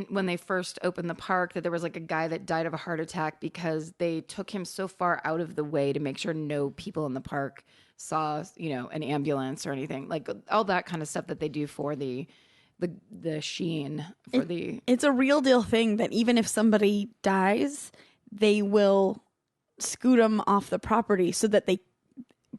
when they first opened the park that there was like a guy that died of a heart attack because they took him so far out of the way to make sure no people in the park saw, an ambulance or anything, like all that kind of stuff that they do for the sheen for the. It's a real deal thing that even if somebody dies, they will scoot them off the property so that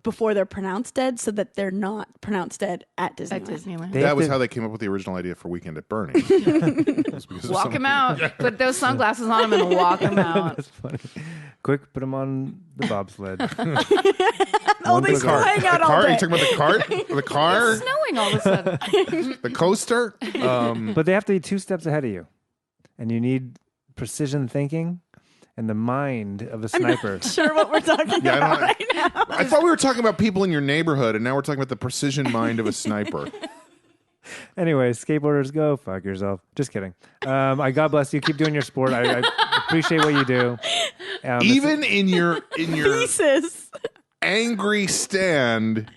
before they're pronounced dead, so that they're not pronounced dead at Disneyland. At Disneyland. They That have was to- how they came up with the original idea for Weekend at Bernie's. It's because of Walk some- him out. Put those sunglasses on him and walk him out. That's funny. Quick, put them on the bobsled. Oh, they The still cart. hang out all Car? day. You talking about the cart? The car? It's snowing all of a sudden. The coaster? But they have to be 2 steps ahead of you, and you need precision thinking and the mind of a sniper. Sure what we're talking Yeah, about right now. I thought we were talking about people in your neighborhood, and now we're talking about the precision mind of a sniper. Anyway, skateboarders, go fuck yourself. Just kidding. God bless you. Keep doing your sport. I appreciate what you do. Even in your Pieces. angry stand,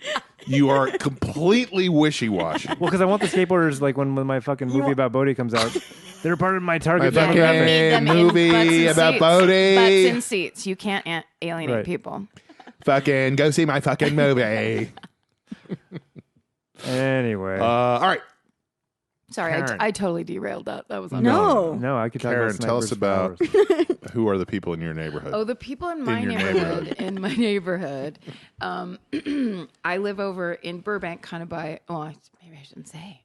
you are completely wishy-washy. Well, because I want the skateboarders, like when my fucking movie about Bodhi comes out, they're part of my target My fucking demographic. Need them in movie butts and about seats. Bodhi. Butts in seats. You can't alienate Right. people. Fucking go see my fucking movie. Anyway. All right. Sorry, Karen. I totally derailed that. That was on No. No, I could talk Karen, about tell us snipers for about hours. who are the people in your neighborhood. Oh, the people in my your neighborhood. In my neighborhood. I live over in Burbank, kind of by. Oh, maybe I shouldn't say.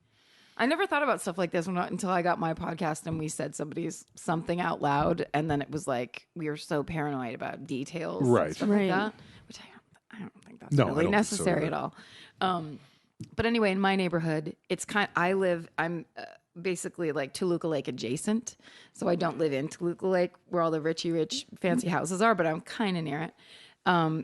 I never thought about stuff like this until I got my podcast and we said something out loud, and then it was like we were so paranoid about details, Right. And stuff Right. like that, which I don't think that's No, I really don't think so necessary either. at all. But anyway, in my neighborhood, I'm basically like Toluca Lake adjacent. So I don't live in Toluca Lake where all the rich fancy houses are, but I'm kind of near it.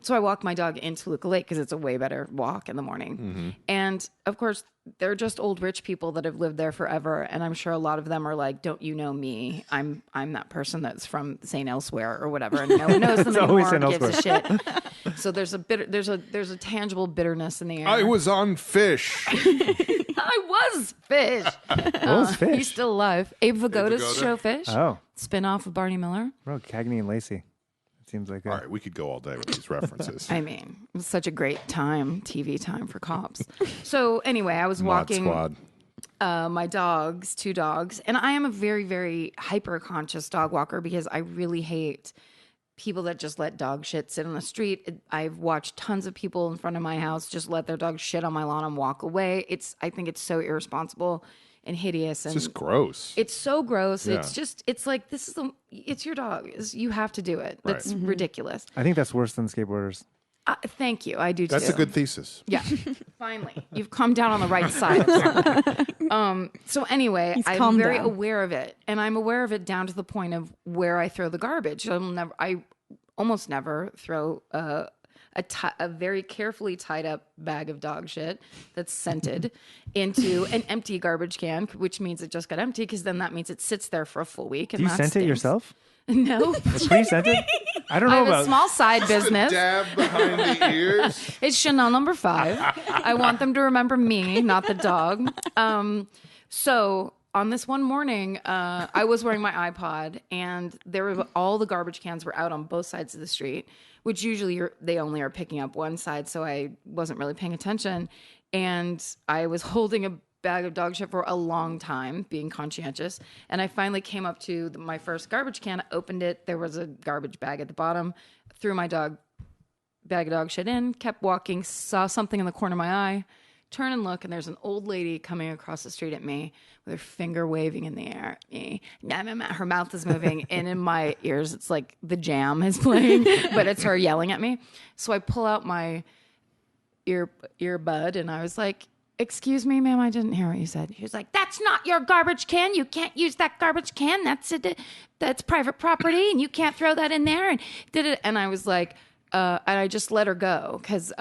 So I walk my dog in Toluca Lake because it's a way better walk in the morning. Mm-hmm. And of course, they're just old rich people that have lived there forever. And I'm sure a lot of them are like, don't you know me? I'm that person that's from St. Elsewhere or whatever. And no one knows them always anymore or St. gives a shit. So there's a tangible bitterness in the air. I was on Fish. I was Fish. What was Fish? He's still alive. Abe Vigoda's Vigoda? show Fish. Oh, Spin-off of Barney Miller. bro, Cagney and Lacey. It seems like All right, we could go all day with these references. I mean, it was such a great time, TV time for cops. So anyway, I was Mod walking Squad. my dogs, 2 dogs, and I am a very, very hyper-conscious dog walker because I really hate people that just let dog shit sit on the street. I've watched tons of people in front of my house just let their dog shit on my lawn and walk away. I think it's so irresponsible and hideous. And It's just gross. it's so gross. Yeah. It's like, it's your dog. You have to do it. That's ridiculous. I think that's worse than skateboarders. Thank you. I do too. That's a good thesis. Yeah. Finally, you've come down on the right side of something. So anyway, He's I'm calmed very down. aware of it, and I'm aware of it down to the point of where I throw the garbage. I almost never throw a very carefully tied up bag of dog shit that's scented into an empty garbage can, which means it just got empty because then that means it sits there for a full week. And Do you that scent it stinks. yourself? No. It's pre-scented? I don't I know have a about... small side business. Dab behind the ears. It's Chanel number 5. I want them to remember me, not the dog. So on this one morning, I was wearing my iPod, and all the garbage cans were out on both sides of the street, which usually they only are picking up one side, so I wasn't really paying attention. And I was holding a bag of dog shit for a long time, being conscientious. And I finally came up to my first garbage can, opened it. There was a garbage bag at the bottom, threw my bag of dog shit in, kept walking, saw something in the corner of my eye, turn and look, and there's an old lady coming across the street at me with her finger waving in the air at me. Her mouth is moving, and in my ears, it's like the Jam is playing, but it's her yelling at me. So I pull out my earbud, and I was like, "Excuse me, ma'am, I didn't hear what you said." She was like, "That's not your garbage can. You can't use that garbage can. That's private property, and you can't throw that in there." And did it, and I was like, and I just let her go because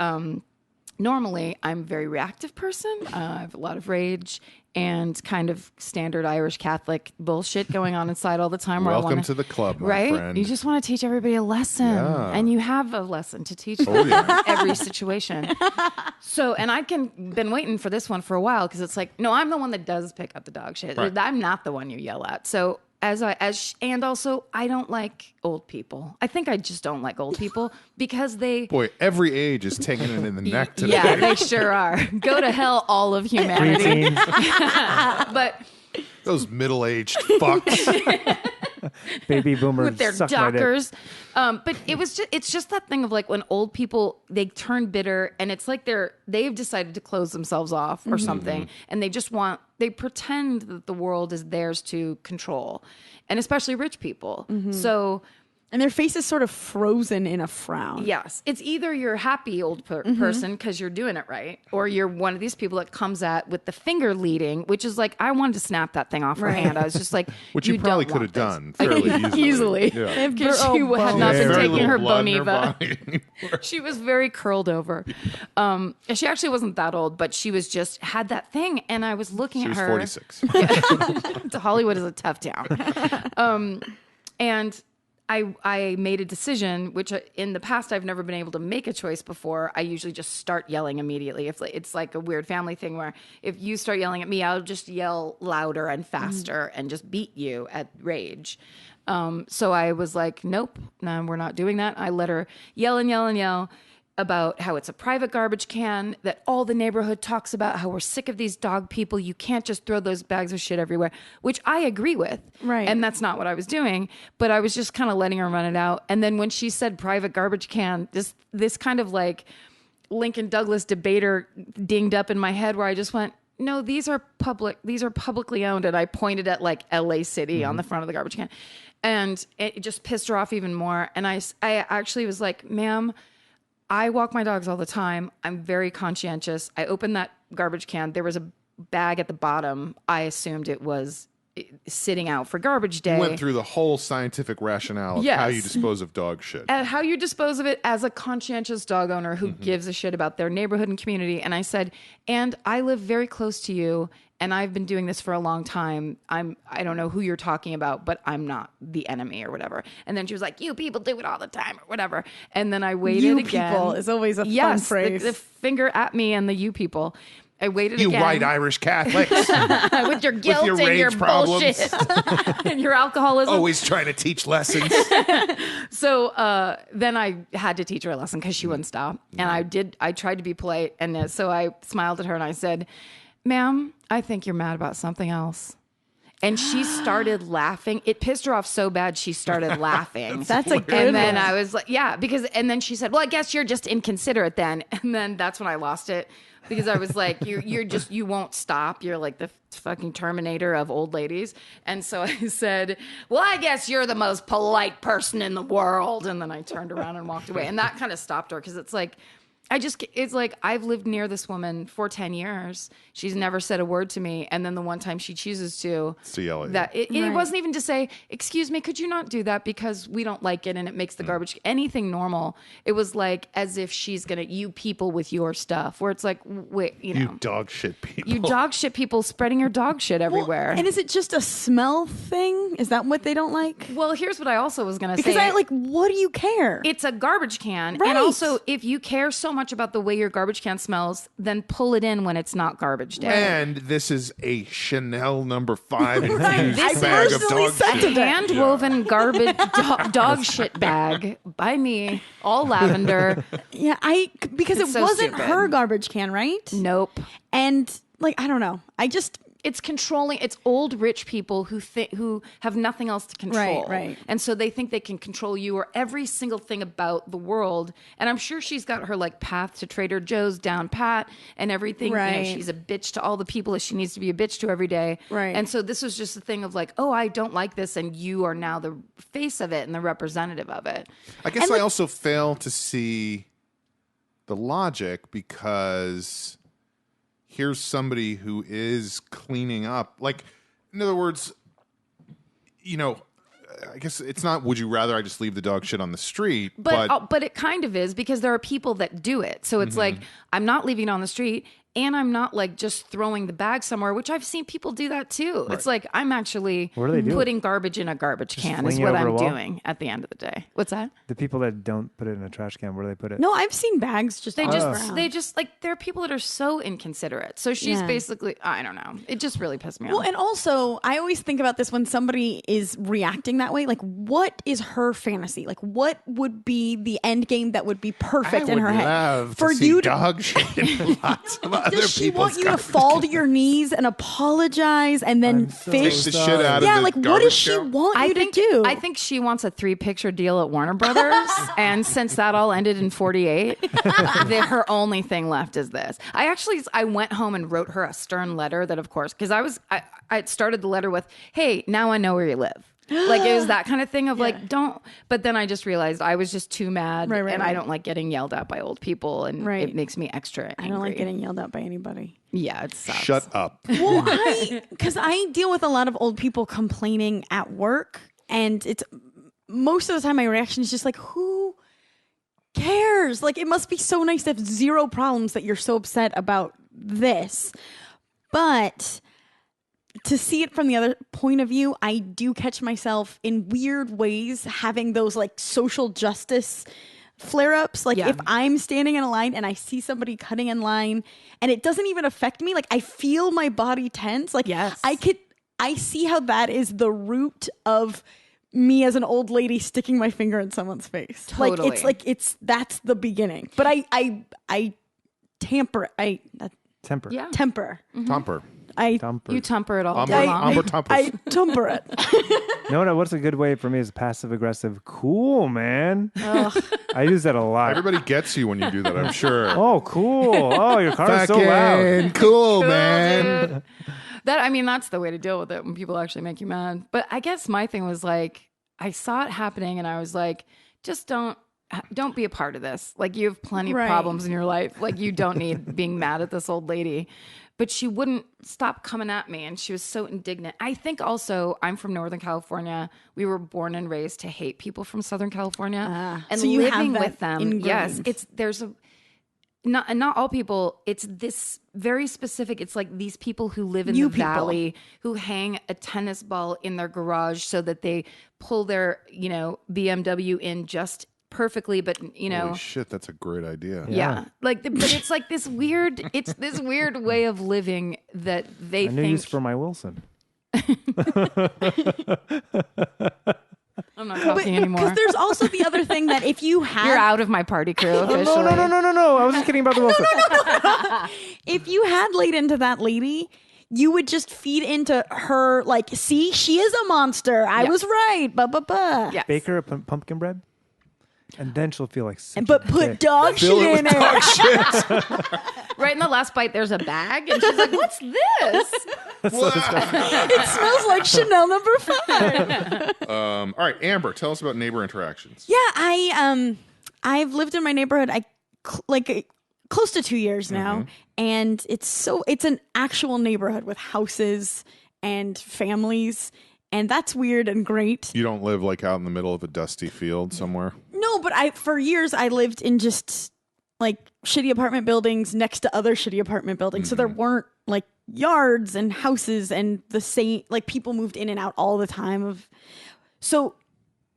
normally I'm a very reactive person. I have a lot of rage and kind of standard Irish Catholic bullshit going on inside all the time. Where Welcome to the club, my right? friend. You just want to teach everybody a lesson, Yeah. and you have a lesson to teach them yeah. every situation. So, and I've been waiting for this one for a while because it's like, no, I'm the one that does pick up the dog shit. Right. I'm not the one you yell at. So and also I don't like old people. I think I just don't like old people because they. Boy, every age is taking it in the neck today. Yeah, they sure are. Go to hell, all of humanity. Preteens, But Those middle-aged fucks. baby boomers, with their suck my dick. dockers. But it's just that thing of like when old people, they turn bitter and it's like they've decided to close themselves off or something. And they pretend that the world is theirs to control, and especially rich people. So And their face is sort of frozen in a frown. Yes. It's either you're a happy old person because you're doing it right, or you're one of these people that comes at with the finger leading, which is like, I wanted to snap that thing off her hand. I was just like, Which you probably could have done fairly easily. Yeah. Because she had not been Very taking her little blood in her Boniva. body anymore. She was very curled over. She actually wasn't that old, but she was just had that thing. And I was looking She at was her. 46. Hollywood is a tough town. And I made a decision, which in the past I've never been able to make a choice before. I usually just start yelling immediately. If it's like a weird family thing where if you start yelling at me, I'll just yell louder and faster and just beat you at rage. So I was like, nope, no, we're not doing that. I let her yell and yell and yell about how it's a private garbage can, that all the neighborhood talks about, how we're sick of these dog people. You can't just throw those bags of shit everywhere, which I agree with. Right. And that's not what I was doing, but I was just kind of letting her run it out. And then when she said private garbage can, this kind of like Lincoln Douglas debater dinged up in my head where I just went, no, these are publicly owned. And I pointed at like LA City on the front of the garbage can. And it just pissed her off even more. And I actually was like, ma'am, I walk my dogs all the time. I'm very conscientious. I opened that garbage can. There was a bag at the bottom. I assumed it was sitting out for garbage day. Went through the whole scientific rationale of how you dispose of dog shit. And how you dispose of it as a conscientious dog owner who gives a shit about their neighborhood and community. And I said, and I live very close to you, and I've been doing this for a long time. I don't know who you're talking about, but I'm not the enemy or whatever. And then she was like, you people do it all the time or whatever. And then I waited You again. people is always a fun phrase. The finger at me and the you people. I waited You again. white Irish Catholics. with your guilt your and your rage problems. bullshit and your alcoholism. Always trying to teach lessons. So then I had to teach her a lesson because she wouldn't stop. And I tried to be polite. And so I smiled at her and I said, ma'am, I think you're mad about something else. And she started laughing. It pissed her off so bad she started laughing. That's a good And then one. I was like, yeah, and then she said, well, I guess you're just inconsiderate then. And then that's when I lost it. Because I was like, you won't stop. You're like the fucking Terminator of old ladies. And so I said, well, I guess you're the most polite person in the world. And then I turned around and walked away. And that kind of stopped her because it's like, it's like I've lived near this woman for 10 years. She's never said a word to me. And then the one time she chooses to yell at that you. it wasn't even to say, excuse me, could you not do that because we don't like it and it makes the garbage, anything normal. It was like as if she's going to, you people with your stuff where it's like, wait, You dog shit people. you dog shit people spreading your dog shit everywhere. And is it just a smell thing? Is that what they don't like? Well, here's what I also was going to say. Because I like, what do you care? It's a garbage can. Right. And also, if you care so much about the way your garbage can smells, then pull it in when it's not garbage day. And this is a Chanel number 5 infused This bag of personally dog said shit. to Hand-woven garbage dog shit bag by me, all lavender. Yeah, because It's it so wasn't stupid. her garbage can, right? Nope. And like, I don't know. It's controlling. It's old rich people who have nothing else to control. Right. And so they think they can control you or every single thing about the world. And I'm sure she's got her like path to Trader Joe's down pat and everything. Right. You know, she's a bitch to all the people that she needs to be a bitch to every day. Right. And so this was just a thing of like, oh, I don't like this, and you are now the face of it and the representative of it. I guess I also fail to see the logic because here's somebody who is cleaning up. Like, in other words, I guess it's not would you rather I just leave the dog shit on the street, But it kind of is because there are people that do it. So it's like, I'm not leaving it on the street and I'm not like just throwing the bag somewhere, which I've seen people do that too. It's like, I'm actually What do they do? putting garbage in a garbage can is fling it what over I'm a wall? doing at the end of the day. What's that? The people that don't put it in a trash can, where do they put it? No, I've seen bags just They on just, the ground. they just like, there are people that are so inconsiderate. So she's Yeah. basically, I don't know. It just really pissed me off. Well, and also, I always think about this when somebody is reacting that way. Like, what is her fantasy? Like, what would be the end game that would be perfect I in would her head love for to see you to? dog shit in lots of other Does she people's want you to garbage fall to cans. your knees and apologize and then fish? Take the shit out of Yeah, the like what garbage does she can? want you to do? I think she wants a 3-picture deal at Warner Brothers, and since that all ended in 48, her only thing left is this. I went home and wrote her a stern letter that, of course, because I had started the letter with, "Hey, now I know where you live." Like it was that kind of thing of like, don't. But then I just realized I was just too mad, and I don't like getting yelled at by old people, and it makes me extra angry. I don't like getting yelled at by anybody. Yeah, it sucks. Shut up. Well, because I deal with a lot of old people complaining at work, and it's most of the time my reaction is just like, who cares? Like, it must be so nice to have zero problems that you're so upset about this. But to see it from the other point of view, I do catch myself in weird ways having those like social justice flare-ups. Like if I'm standing in a line and I see somebody cutting in line and it doesn't even affect me, like I feel my body tense. Like I see how that is the root of me as an old lady sticking my finger in someone's face. Totally. That's the beginning. But I temper. Temper. Yeah. Temper. Temper. Temper. You temper it all. Umber tempers. I temper it. No, what's a good way for me is passive aggressive. Cool, man. I use that a lot. Everybody gets you when you do that, I'm sure. Oh, cool. Oh, your car is so loud. Fucking cool, man. Dude. That's the way to deal with it when people actually make you mad. But I guess my thing was like, I saw it happening and I was like, just don't be a part of this. Like you have plenty of problems in your life. Like you don't need being mad at this old lady. But she wouldn't stop coming at me and she was so indignant. I think also I'm from Northern California. We were born and raised to hate people from Southern California. And so you living have that with them, ingrained. yes, there's a not all people, it's this very specific, it's like these people who live in the valley who hang a tennis ball in their garage so that they pull their, BMW in just perfectly, but Holy shit, that's a great idea. yeah. Like but it's like this weird way of living that they A new think use for my Wilson. I'm not talking anymore. Because there's also the other thing that if you had... You're out of my party crew officially. No. I was just kidding about the Wilson. If you had laid into that lady, you would just feed into her, like, see, she is a monster. I was right. Yes. Bake her a pumpkin bread. And then she'll feel like such But a put dick. dog shit in it. Right in the last bite, there's a bag, and she's like, "What's this?" It smells like Chanel number 5. All right, Amber, tell us about neighbor interactions. Yeah, I've lived in my neighborhood close to 2 years now, and it's an actual neighborhood with houses and families, and that's weird and great. You don't live like out in the middle of a dusty field somewhere? No, but for years I lived in just like shitty apartment buildings next to other shitty apartment buildings. So there weren't like yards and houses and the same, like people moved in and out all the time so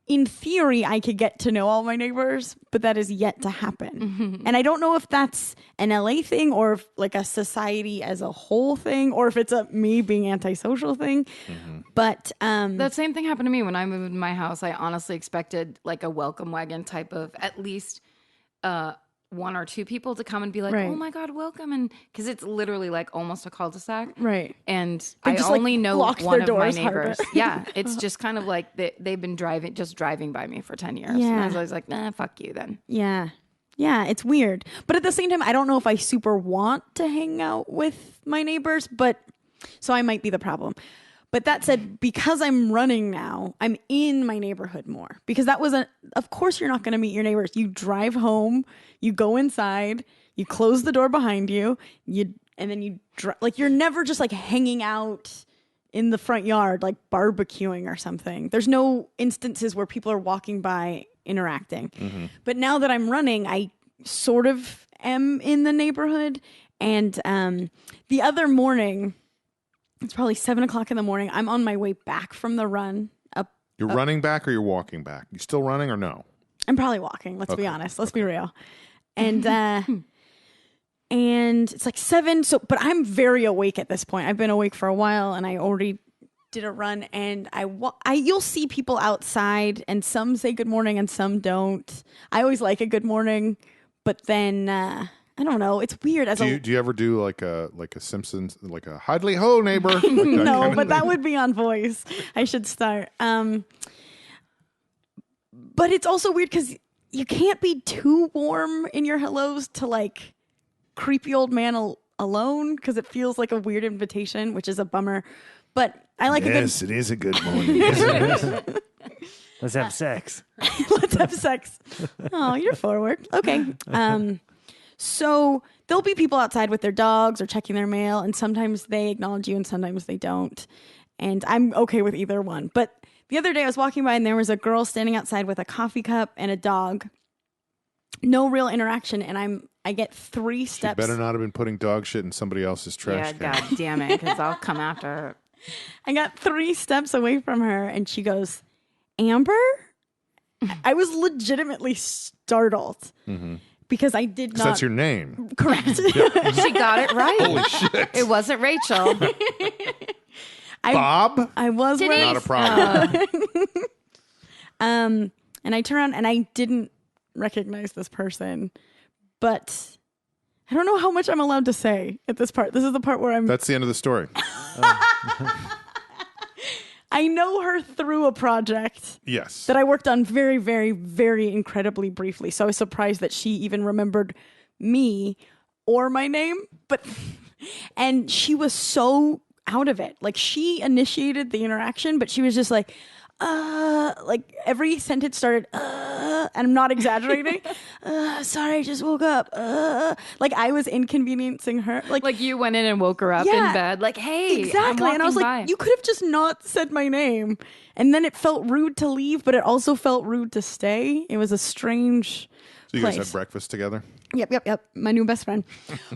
in theory I could get to know all my neighbors, but that is yet to happen. And I don't know if that's an LA thing or if like a society as a whole thing or if it's a me being antisocial thing. But that same thing happened to me when I moved in my house. I honestly expected like a welcome wagon type of at least one or two people to come and be like, "Oh my God, welcome!" And because it's literally like almost a cul-de-sac, right? And They I just, only know locked one their of my doors neighbors. harder. Yeah, it's just kind of like they've been driving by me for 10 years. Yeah. And I was always like, "Nah, fuck you then." Yeah, it's weird. But at the same time, I don't know if I super want to hang out with my neighbors, so I might be the problem. But that said, because I'm running now, I'm in my neighborhood more. Because of course you're not going to meet your neighbors. You drive home, you go inside, you close the door behind you, and then you like you're never just like hanging out in the front yard, like barbecuing or something. There's no instances where people are walking by interacting. But now that I'm running, I sort of am in the neighborhood. And the other morning, it's probably 7:00 in the morning. I'm on my way back from the run up. You're running back or you're walking back? You still running or no? I'm probably walking. Let's be honest. Let's be real. And and it's like 7. But I'm very awake at this point. I've been awake for a while, and I already did a run. And you'll see people outside, and some say good morning, and some don't. I always like a good morning, but then. I don't know. It's weird. Do you ever do like a Simpsons, like a Hidley Ho neighbor? Like no, but that would be on voice. I should start. But it's also weird because you can't be too warm in your hellos to like creepy old man alone because it feels like a weird invitation, which is a bummer. But I like Yes, it is a good morning. Let's have sex. Let's have sex. Oh, you're forward. Okay. So there'll be people outside with their dogs or checking their mail, and sometimes they acknowledge you and sometimes they don't. And I'm okay with either one. But the other day I was walking by and there was a girl standing outside with a coffee cup and a dog. No real interaction, and I get 3 steps. Better not have been putting dog shit in somebody else's trash can. God damn it, because I'll come after her. I got 3 steps away from her, and she goes, Amber? I was legitimately startled because I did not. That's your name. Correct. She got it right. Holy shit. It wasn't Rachel. Bob? I was Denise. wearing. Not a problem. And I turned around and I didn't recognize this person, but I don't know how much I'm allowed to say at this part. This is the part where I'm. That's the end of the story. I know her through a project Yes. that I worked on very, very, very incredibly briefly. So I was surprised that she even remembered me or my name. And she was so out of it. Like, she initiated the interaction, but she was just like every sentence started, and I'm not exaggerating. Sorry, I just woke up. Like, I was inconveniencing her. Like you went in and woke her up Yeah. in bed. Like, hey, Exactly. And I was like, you could have just not said my name. And then it felt rude to leave, but it also felt rude to stay. It was a strange So you place. guys had breakfast together? Yep. My new best friend.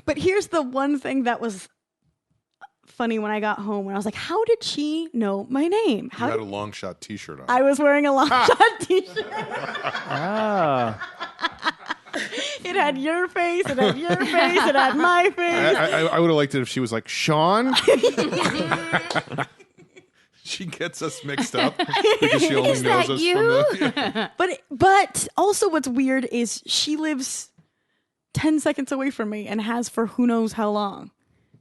But here's the one thing that was funny when I got home, when I was like, how did she know my name? You had a long shot t-shirt on. I was wearing a long shot t-shirt. Ah. It had your face, it had your face, it had my face. I would have liked it if she was like, Sean? She gets us mixed up because she only Is knows that us you? from the... But also what's weird is she lives 10 seconds away from me and has for who knows how long.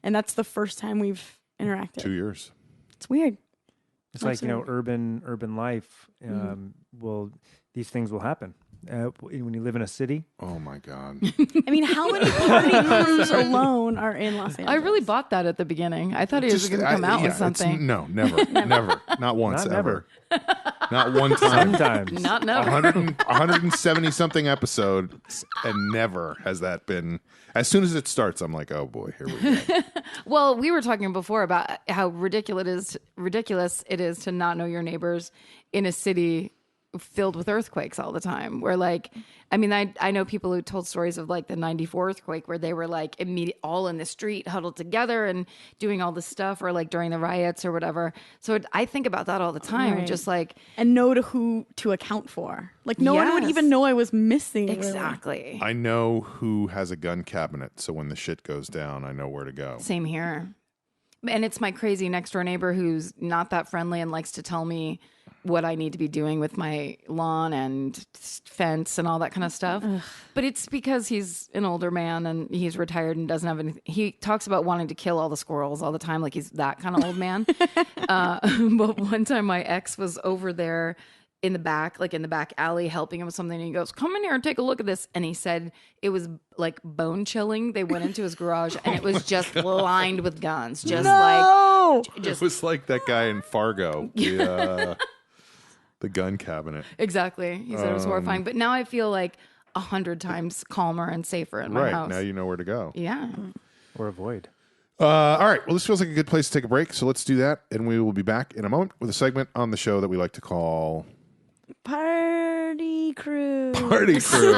And that's the first time we've interacted. 2 years. It's weird. It's like, urban life. Well, these things will happen. When you live in a city. Oh, my God. I mean, how many party crews alone are in Los Angeles? I really bought that at the beginning. I thought he was going to come out with something. No, never. Not once, Not ever. never. Not one time. Sometimes. Not never. 170 something episodes, and never has that been. As soon as it starts, I'm like, oh boy, here we go. Well, we were talking before about how ridiculous it is to not know your neighbors in a city filled with earthquakes all the time. Where, like, I mean, I know people who told stories of like the 94 earthquake where they were like all in the street huddled together and doing all this stuff, or like during the riots or whatever. So I think about that all the time. Right. Just like, and know who to account for. Like, no one would Yes. even know I was missing. really. exactly. I know who has a gun cabinet, so when the shit goes down, I know where to go. Same here. And it's my crazy next door neighbor who's not that friendly and likes to tell me what I need to be doing with my lawn and fence and all that kind of stuff. But it's because he's an older man and he's retired and doesn't have anything. He talks about wanting to kill all the squirrels all the time, like he's that kind of old man. But one time my ex was over there in the back alley helping him with something, and he goes, come in here and take a look at this. And he said it was like bone chilling. They went into his garage and it was just lined with guns. Just It was like that guy in Fargo, the gun cabinet. exactly. He said it was horrifying. But now I feel like 100 times calmer and safer in my house. Now you know where to go. Yeah. Or avoid. All right. Well, this feels like a good place to take a break, so let's do that, and we will be back in a moment with a segment on the show that we like to call Party crew. Party Crew.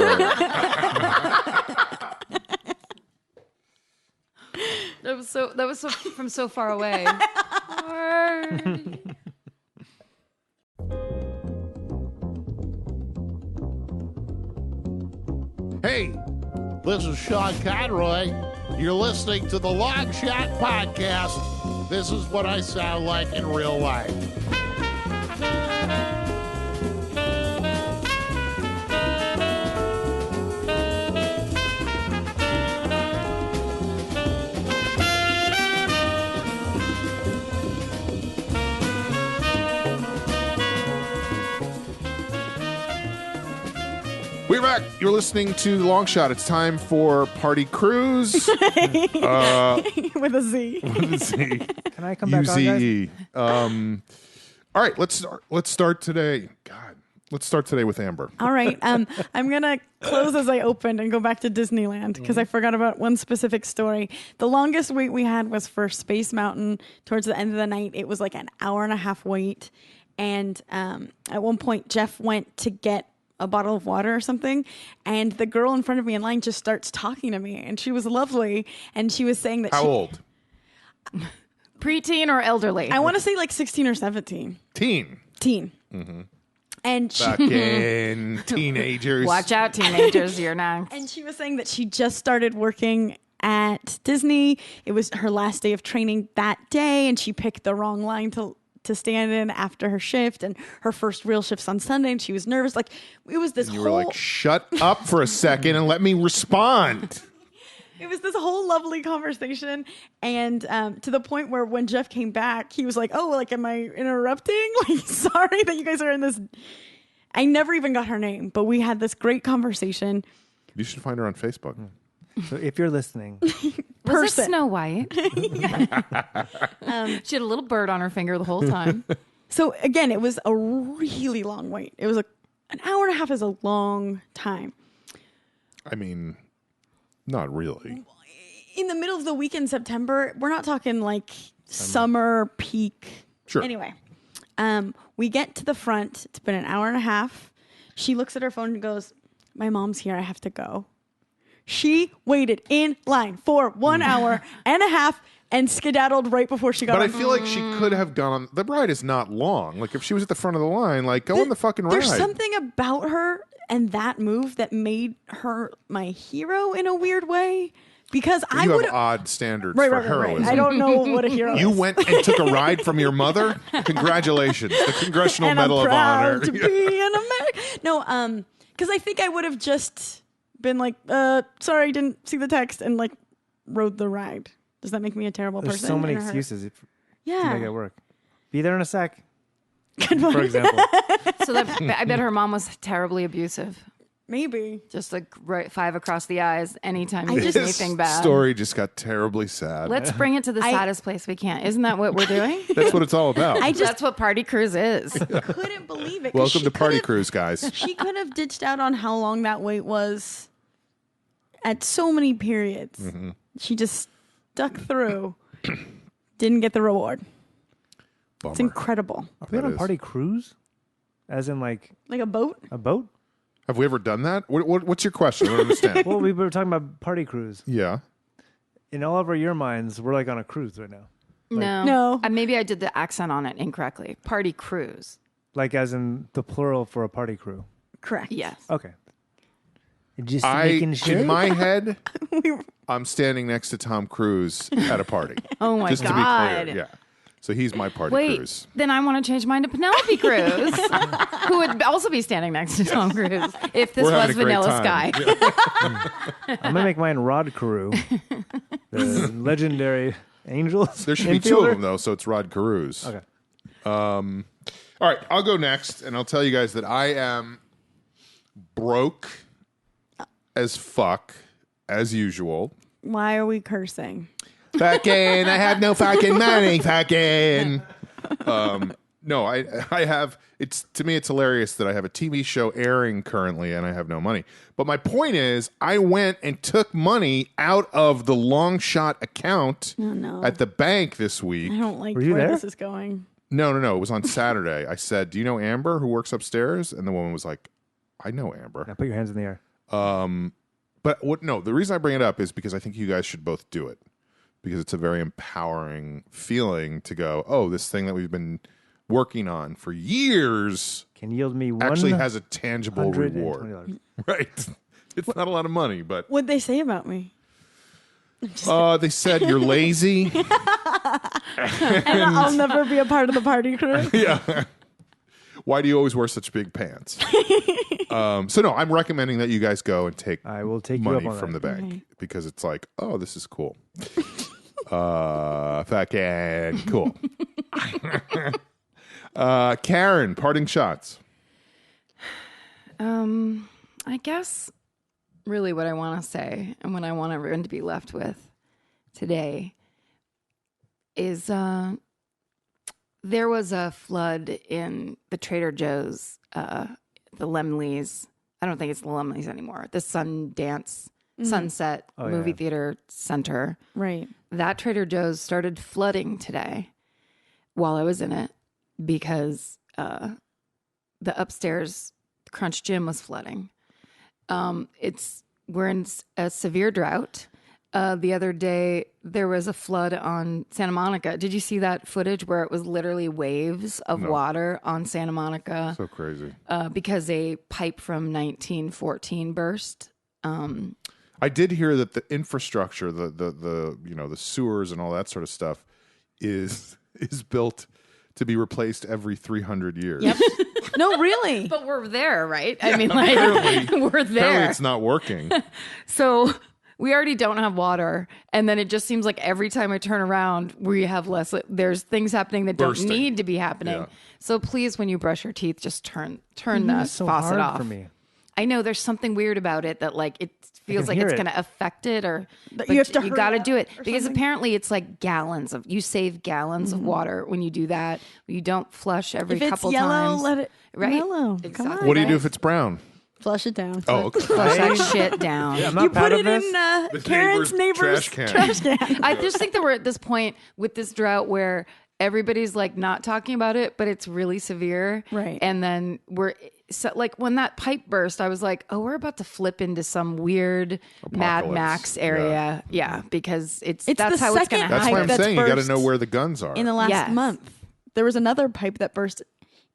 That was so from so far away. Hey, this is Sean Conroy. You're listening to the Long Shot Podcast. This is what I sound like in real life. We're back. You're listening to Long Shot. It's time for Party Cruise. With a Z. Can I come back on, guys? UZE. All right, let's start today. God, let's start today with Amber. All right. I'm going to close as I opened and go back to Disneyland because I forgot about one specific story. The longest wait we had was for Space Mountain towards the end of the night. It was like an hour and a half wait. And at one point, Jeff went to get a bottle of water or something, and the girl in front of me in line just starts talking to me, and she was lovely, and she was saying that How old? Preteen or elderly? I want to say like 16 or 17. Teen. Mm-hmm. And she, Fucking teenagers. Watch out, teenagers, you're next. and she was saying that she just started working at Disney. It was her last day of training that day, and she picked the wrong line to stand in after her shift, and her first real shift's on Sunday, and she was nervous. Like, it was this You whole... were like, shut up for a second and let me respond. It was this whole lovely conversation, and to the point where when Jeff came back, he was like, "Oh, like, am I interrupting? Like, sorry that you guys are in this." I never even got her name, but we had this great conversation. You should find her on Facebook. So if you're listening, Was it Snow White? She had a little bird on her finger the whole time. So again, it was a really long wait. It was an hour and a half is a long time. I mean, not really. In the middle of the week in September, we're not talking like summer peak. Sure. Anyway, we get to the front. It's been an hour and a half. She looks at her phone and goes, "My mom's here. I have to go." She waited in line for 1 hour and a half and skedaddled right before she got But on. I feel like she could have gone on. The ride is not long. Like, if she was at the front of the line, like, go on the fucking ride. There's something about her and that move that made her my hero in a weird way. Because I You would have odd standards right. for heroism. I don't know what a hero You is. went and took a ride from your mother? Congratulations. The Congressional and Medal I'm of proud Honor. to be an American. No, because I think I would have just been like, sorry, I didn't see the text, and like rode the ride. Does that make me a terrible there's person? so many in a hurry? excuses to Yeah. make it work. Be there in a sec, Good one. for example. So I bet her mom was terribly abusive. Maybe. Just like right 5 across the eyes anytime I you did just- anything bad. Story just got terribly sad. Let's bring it to the saddest place we can. Isn't that what we're doing? That's what it's all about. I just That's what Party Cruise is. couldn't believe it. 'cause Welcome she to Party could've- Cruise, guys. She could have ditched out on how long that wait was at so many periods. Mm-hmm. She just stuck through. Didn't get the reward. Bummer. It's incredible. Are we on That a is. party cruise? As in like Like a boat? a boat? Have we ever done that? What's your question? I don't understand. Well, we were talking about party cruise. Yeah. In all of your minds, we're like on a cruise right now. No. Maybe I did the accent on it incorrectly. Party Cruise. Like as in the plural for a party crew. Correct. Yes. Okay. Just making sure. In my head, I'm standing next to Tom Cruise at a party. Oh my Just God. to be clear. Yeah. So he's my party Wait, cruise. then I want to change mine to Penelope Cruz, who would also be standing next to Tom Cruise if this We're was having a great Vanilla time. Sky. I'm gonna make mine Rod Carew, the legendary Angels. There should be two of infielder. them, though, so it's Rod Carews. Okay. All right, I'll go next, and I'll tell you guys that I am broke as fuck, as usual. Why are we cursing? Fucking, I have no fucking money, fucking. No, I have, to me, it's hilarious that I have a TV show airing currently and I have no money. But my point is, I went and took money out of the Long Shot account no. at the bank this week. I don't like Were you where there? this is going. No. It was on Saturday. I said, "Do you know Amber who works upstairs?" And the woman was like, "I know Amber." Now put your hands in the air. But the reason I bring it up is because I think you guys should both do it. Because it's a very empowering feeling to go, "Oh, this thing that we've been working on for years Can yield me actually has a tangible $120. reward." Right. It's not a lot of money, but What'd they say about me? they said you're lazy. And I'll never be a part of the party crew. Yeah. Why do you always wear such big pants? So no, I'm recommending that you guys go and take I will take you money up on from that. the bank because it's like, oh, this is cool. Fucking cool. Karen, parting shots. I I guess really what I want to say and what I want everyone to be left with today is there was a flood in the Trader Joe's, the Lemleys. I don't think it's the Lemleys anymore. The Sunset Movie Theater Center. Right. That Trader Joe's started flooding today while I was in it because the upstairs Crunch Gym was flooding. We're in a severe drought. The other day, there was a flood on Santa Monica. Did you see that footage where it was literally waves of water on Santa Monica? So crazy. Because a pipe from 1914 burst. I did hear that the infrastructure, the sewers and all that sort of stuff, is built to be replaced every 300 years. Yep. No, really. But we're there, right? I mean, like, we're there. Apparently it's not working. So we already don't have water. And then it just seems like every time I turn around, we have less. There's things happening that Bursting. don't need to be happening. Yeah. So please, when you brush your teeth, just turn the so faucet hard off. for me. I know there's something weird about it that like it feels like hear it's it. going to affect it, or But but you have to you hurry got to up do it or because something? apparently it's like you save gallons of water when you do that. You don't flush every If it's couple yellow, times. let it Right? mellow. Come Exactly. on. What do you do guys. if it's brown? Flush it down. Oh, okay. Flush that shit down. I'm not You proud put of it this. in Karen's neighbor's trash can. I just think that we're at this point with this drought where everybody's like not talking about it, but it's really severe. Right. And then like when that pipe burst, I was like, oh, we're about to flip into some weird Mad Apocalypse. Max area. Yeah, because It's that's the how it's going to second That's happen. what I'm that's saying. You got to burst know where the guns are. In the last Yes. month, there was another pipe that burst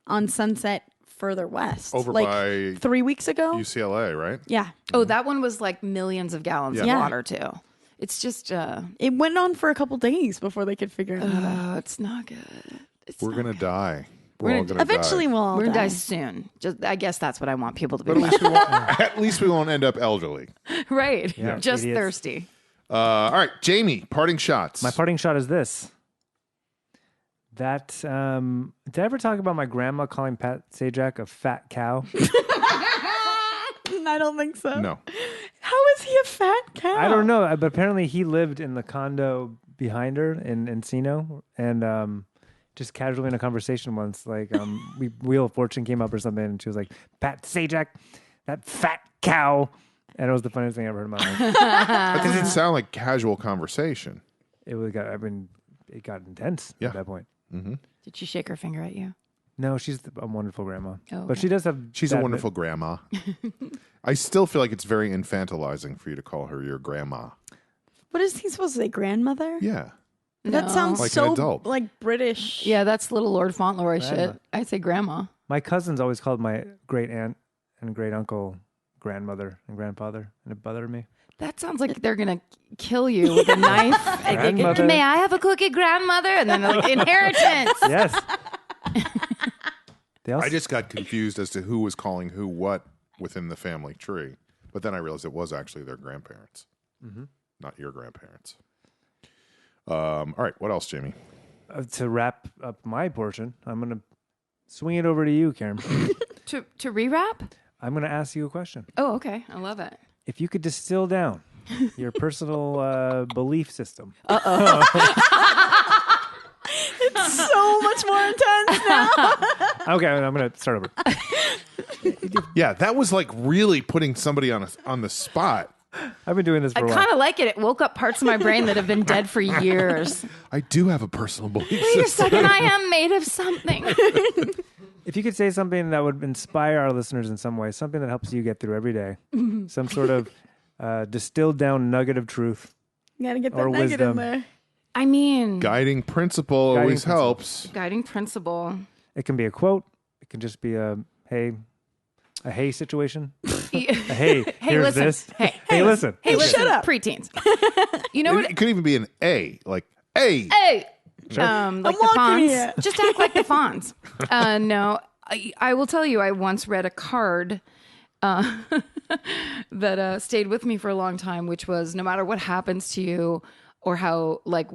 on Sunset further west. Over like by 3 weeks ago. UCLA, right? Yeah. Oh, that one was like millions of gallons of Yeah. water too. It's just, It went on for a couple days before they could figure it out. it's not good. It's We're not going to die. We're We're all gonna- going to Eventually, die. we'll all We're gonna die die. soon. Just, I guess that's what I want people to be. But at like. least, at least we won't end up elderly. Right. Yeah, Just idiots. thirsty. All right, Jamie, parting shots. My parting shot is this. Did I ever talk about my grandma calling Pat Sajak a fat cow? I don't think so. No. How is he a fat cow? I don't know, but apparently he lived in the condo behind her in Encino, and just casually in a conversation once, like Wheel of Fortune came up or something, and she was like, "Pat Sajak, that fat cow," and it was the funniest thing I ever heard in my life. That doesn't sound like casual conversation. It got intense Yeah. at that point. Did she shake her finger at you? No, she's a wonderful grandma, Oh, but okay. she does have. She's a that wonderful grandma. I still feel like it's very infantilizing for you to call her your grandma. What is he supposed to say? Grandmother? Yeah. That No. sounds Like an so adult. like British. Yeah, that's little Lord Fauntleroy Grandma. shit. I say grandma. My cousins always called my great aunt and great uncle grandmother and grandfather, and it bothered me. That sounds like they're gonna kill you with a knife. Grandmother. May I have a cookie, grandmother? And then like inheritance. Yes. They also, I just got confused as to who was calling who what within the family tree. But then I realized it was actually their grandparents, not your grandparents. All right. What else, Jamie? to wrap up my portion, I'm going to swing it over to you, Karen. To rewrap? I'm going to ask you a question. Oh, okay. I love it. If you could distill down your personal belief system, It's so much more intense now. okay, I'm going to start over. Yeah, that was like really putting somebody on the spot. I've been doing this I for a kind while. of like it. It woke up parts of my brain that have been dead for years. I do have a personal belief Wait a system. second. I am made of something. If you could say something that would inspire our listeners in some way, something that helps you get through every day, some sort of distilled down nugget of truth. You gotta get that Or nugget wisdom. in there. I mean, Guiding principle Guiding always principle. helps. guiding principle. It can be a quote. It can just be a hey situation. hey, Hey, here's listen. this. Hey, listen. Hey, listen. Shut up. Preteens. You know what? It could even be an A, like A. Hey, like I'm the walking fawns. here. Just act like the fawns. No, I will tell you. I once read a card that stayed with me for a long time, which was no matter what happens to you or how like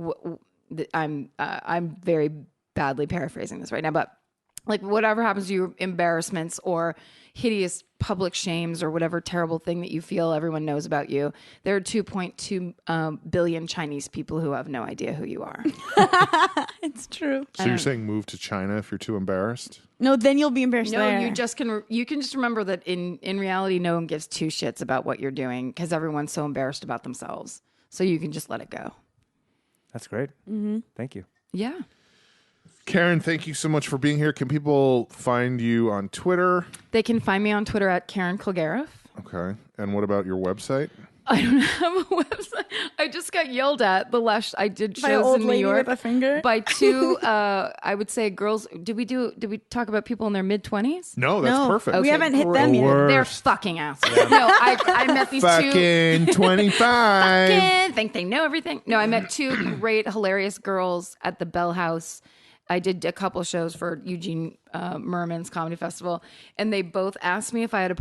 I'm very badly paraphrasing this right now, but like whatever happens to you, embarrassments or hideous public shames or whatever terrible thing that you feel everyone knows about you, there are 2.2 billion Chinese people who have no idea who you are. It's true. So you're saying move to China if you're too embarrassed? No, then you'll be embarrassed. No, there. you can just remember that in reality, no one gives two shits about what you're doing because everyone's so embarrassed about themselves. So you can just let it go. That's great. Thank you. Yeah. Karen, thank you so much for being here. Can people find you on Twitter? They can find me on Twitter at Karen Kilgariff. Okay. And what about your website? I don't have a website. I just got yelled at the last I did By an shows old in New lady York with a finger? by two I would say girls. Did we talk about people in their mid-20s? No, that's No, perfect. we Okay, haven't hit The them yet. worst. They're fucking assholes. No, I met these two Fucking 25. fucking think they know everything. No, I met two great, hilarious girls at the Bell House. I did a couple shows for Eugene Merman's Comedy Festival, and they both asked me if I had a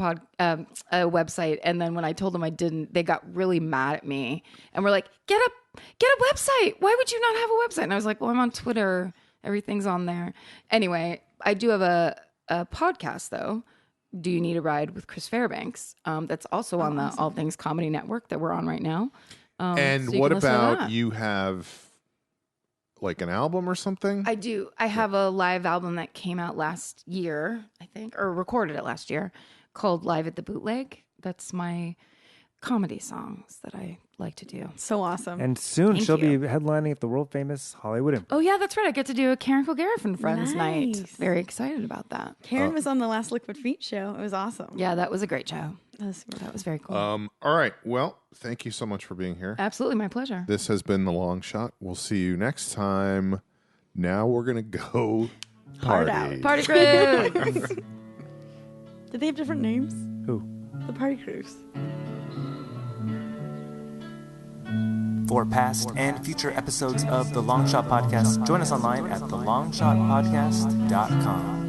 website. And then when I told them I didn't, they got really mad at me and were like, "Get a website. Why would you not have a website?" And I was like, "Well, I'm on Twitter. Everything's on there." Anyway, I do have a podcast though. Do You Need a Ride with Chris Fairbanks? That's also on the All Things Comedy Network that we're on right now. And so you what can listen to about that. you have like an album or something? I do. I have a live album that came out last year, I think, or recorded it last year, called Live at the Bootleg. That's my comedy songs that I like to do. So awesome. And soon Thank she'll you. be headlining at the world famous Hollywood Improv. Oh, yeah, that's right. I get to do a Karen Kilgariff and Friends night. Nice. Very excited about that. Karen was on the last Liquid Feet show. It was awesome. Yeah, that was a great show. That was Very cool. All right. Well, thank you so much for being here. Absolutely, my pleasure. This has been The Long Shot. We'll see you next time. Now we're going to go Hard party. out. Party Cruise! Did they have different names? Who? The Party Cruise. For past and future episodes of the Long Shot Podcast, join us online at thelongshotpodcast.com.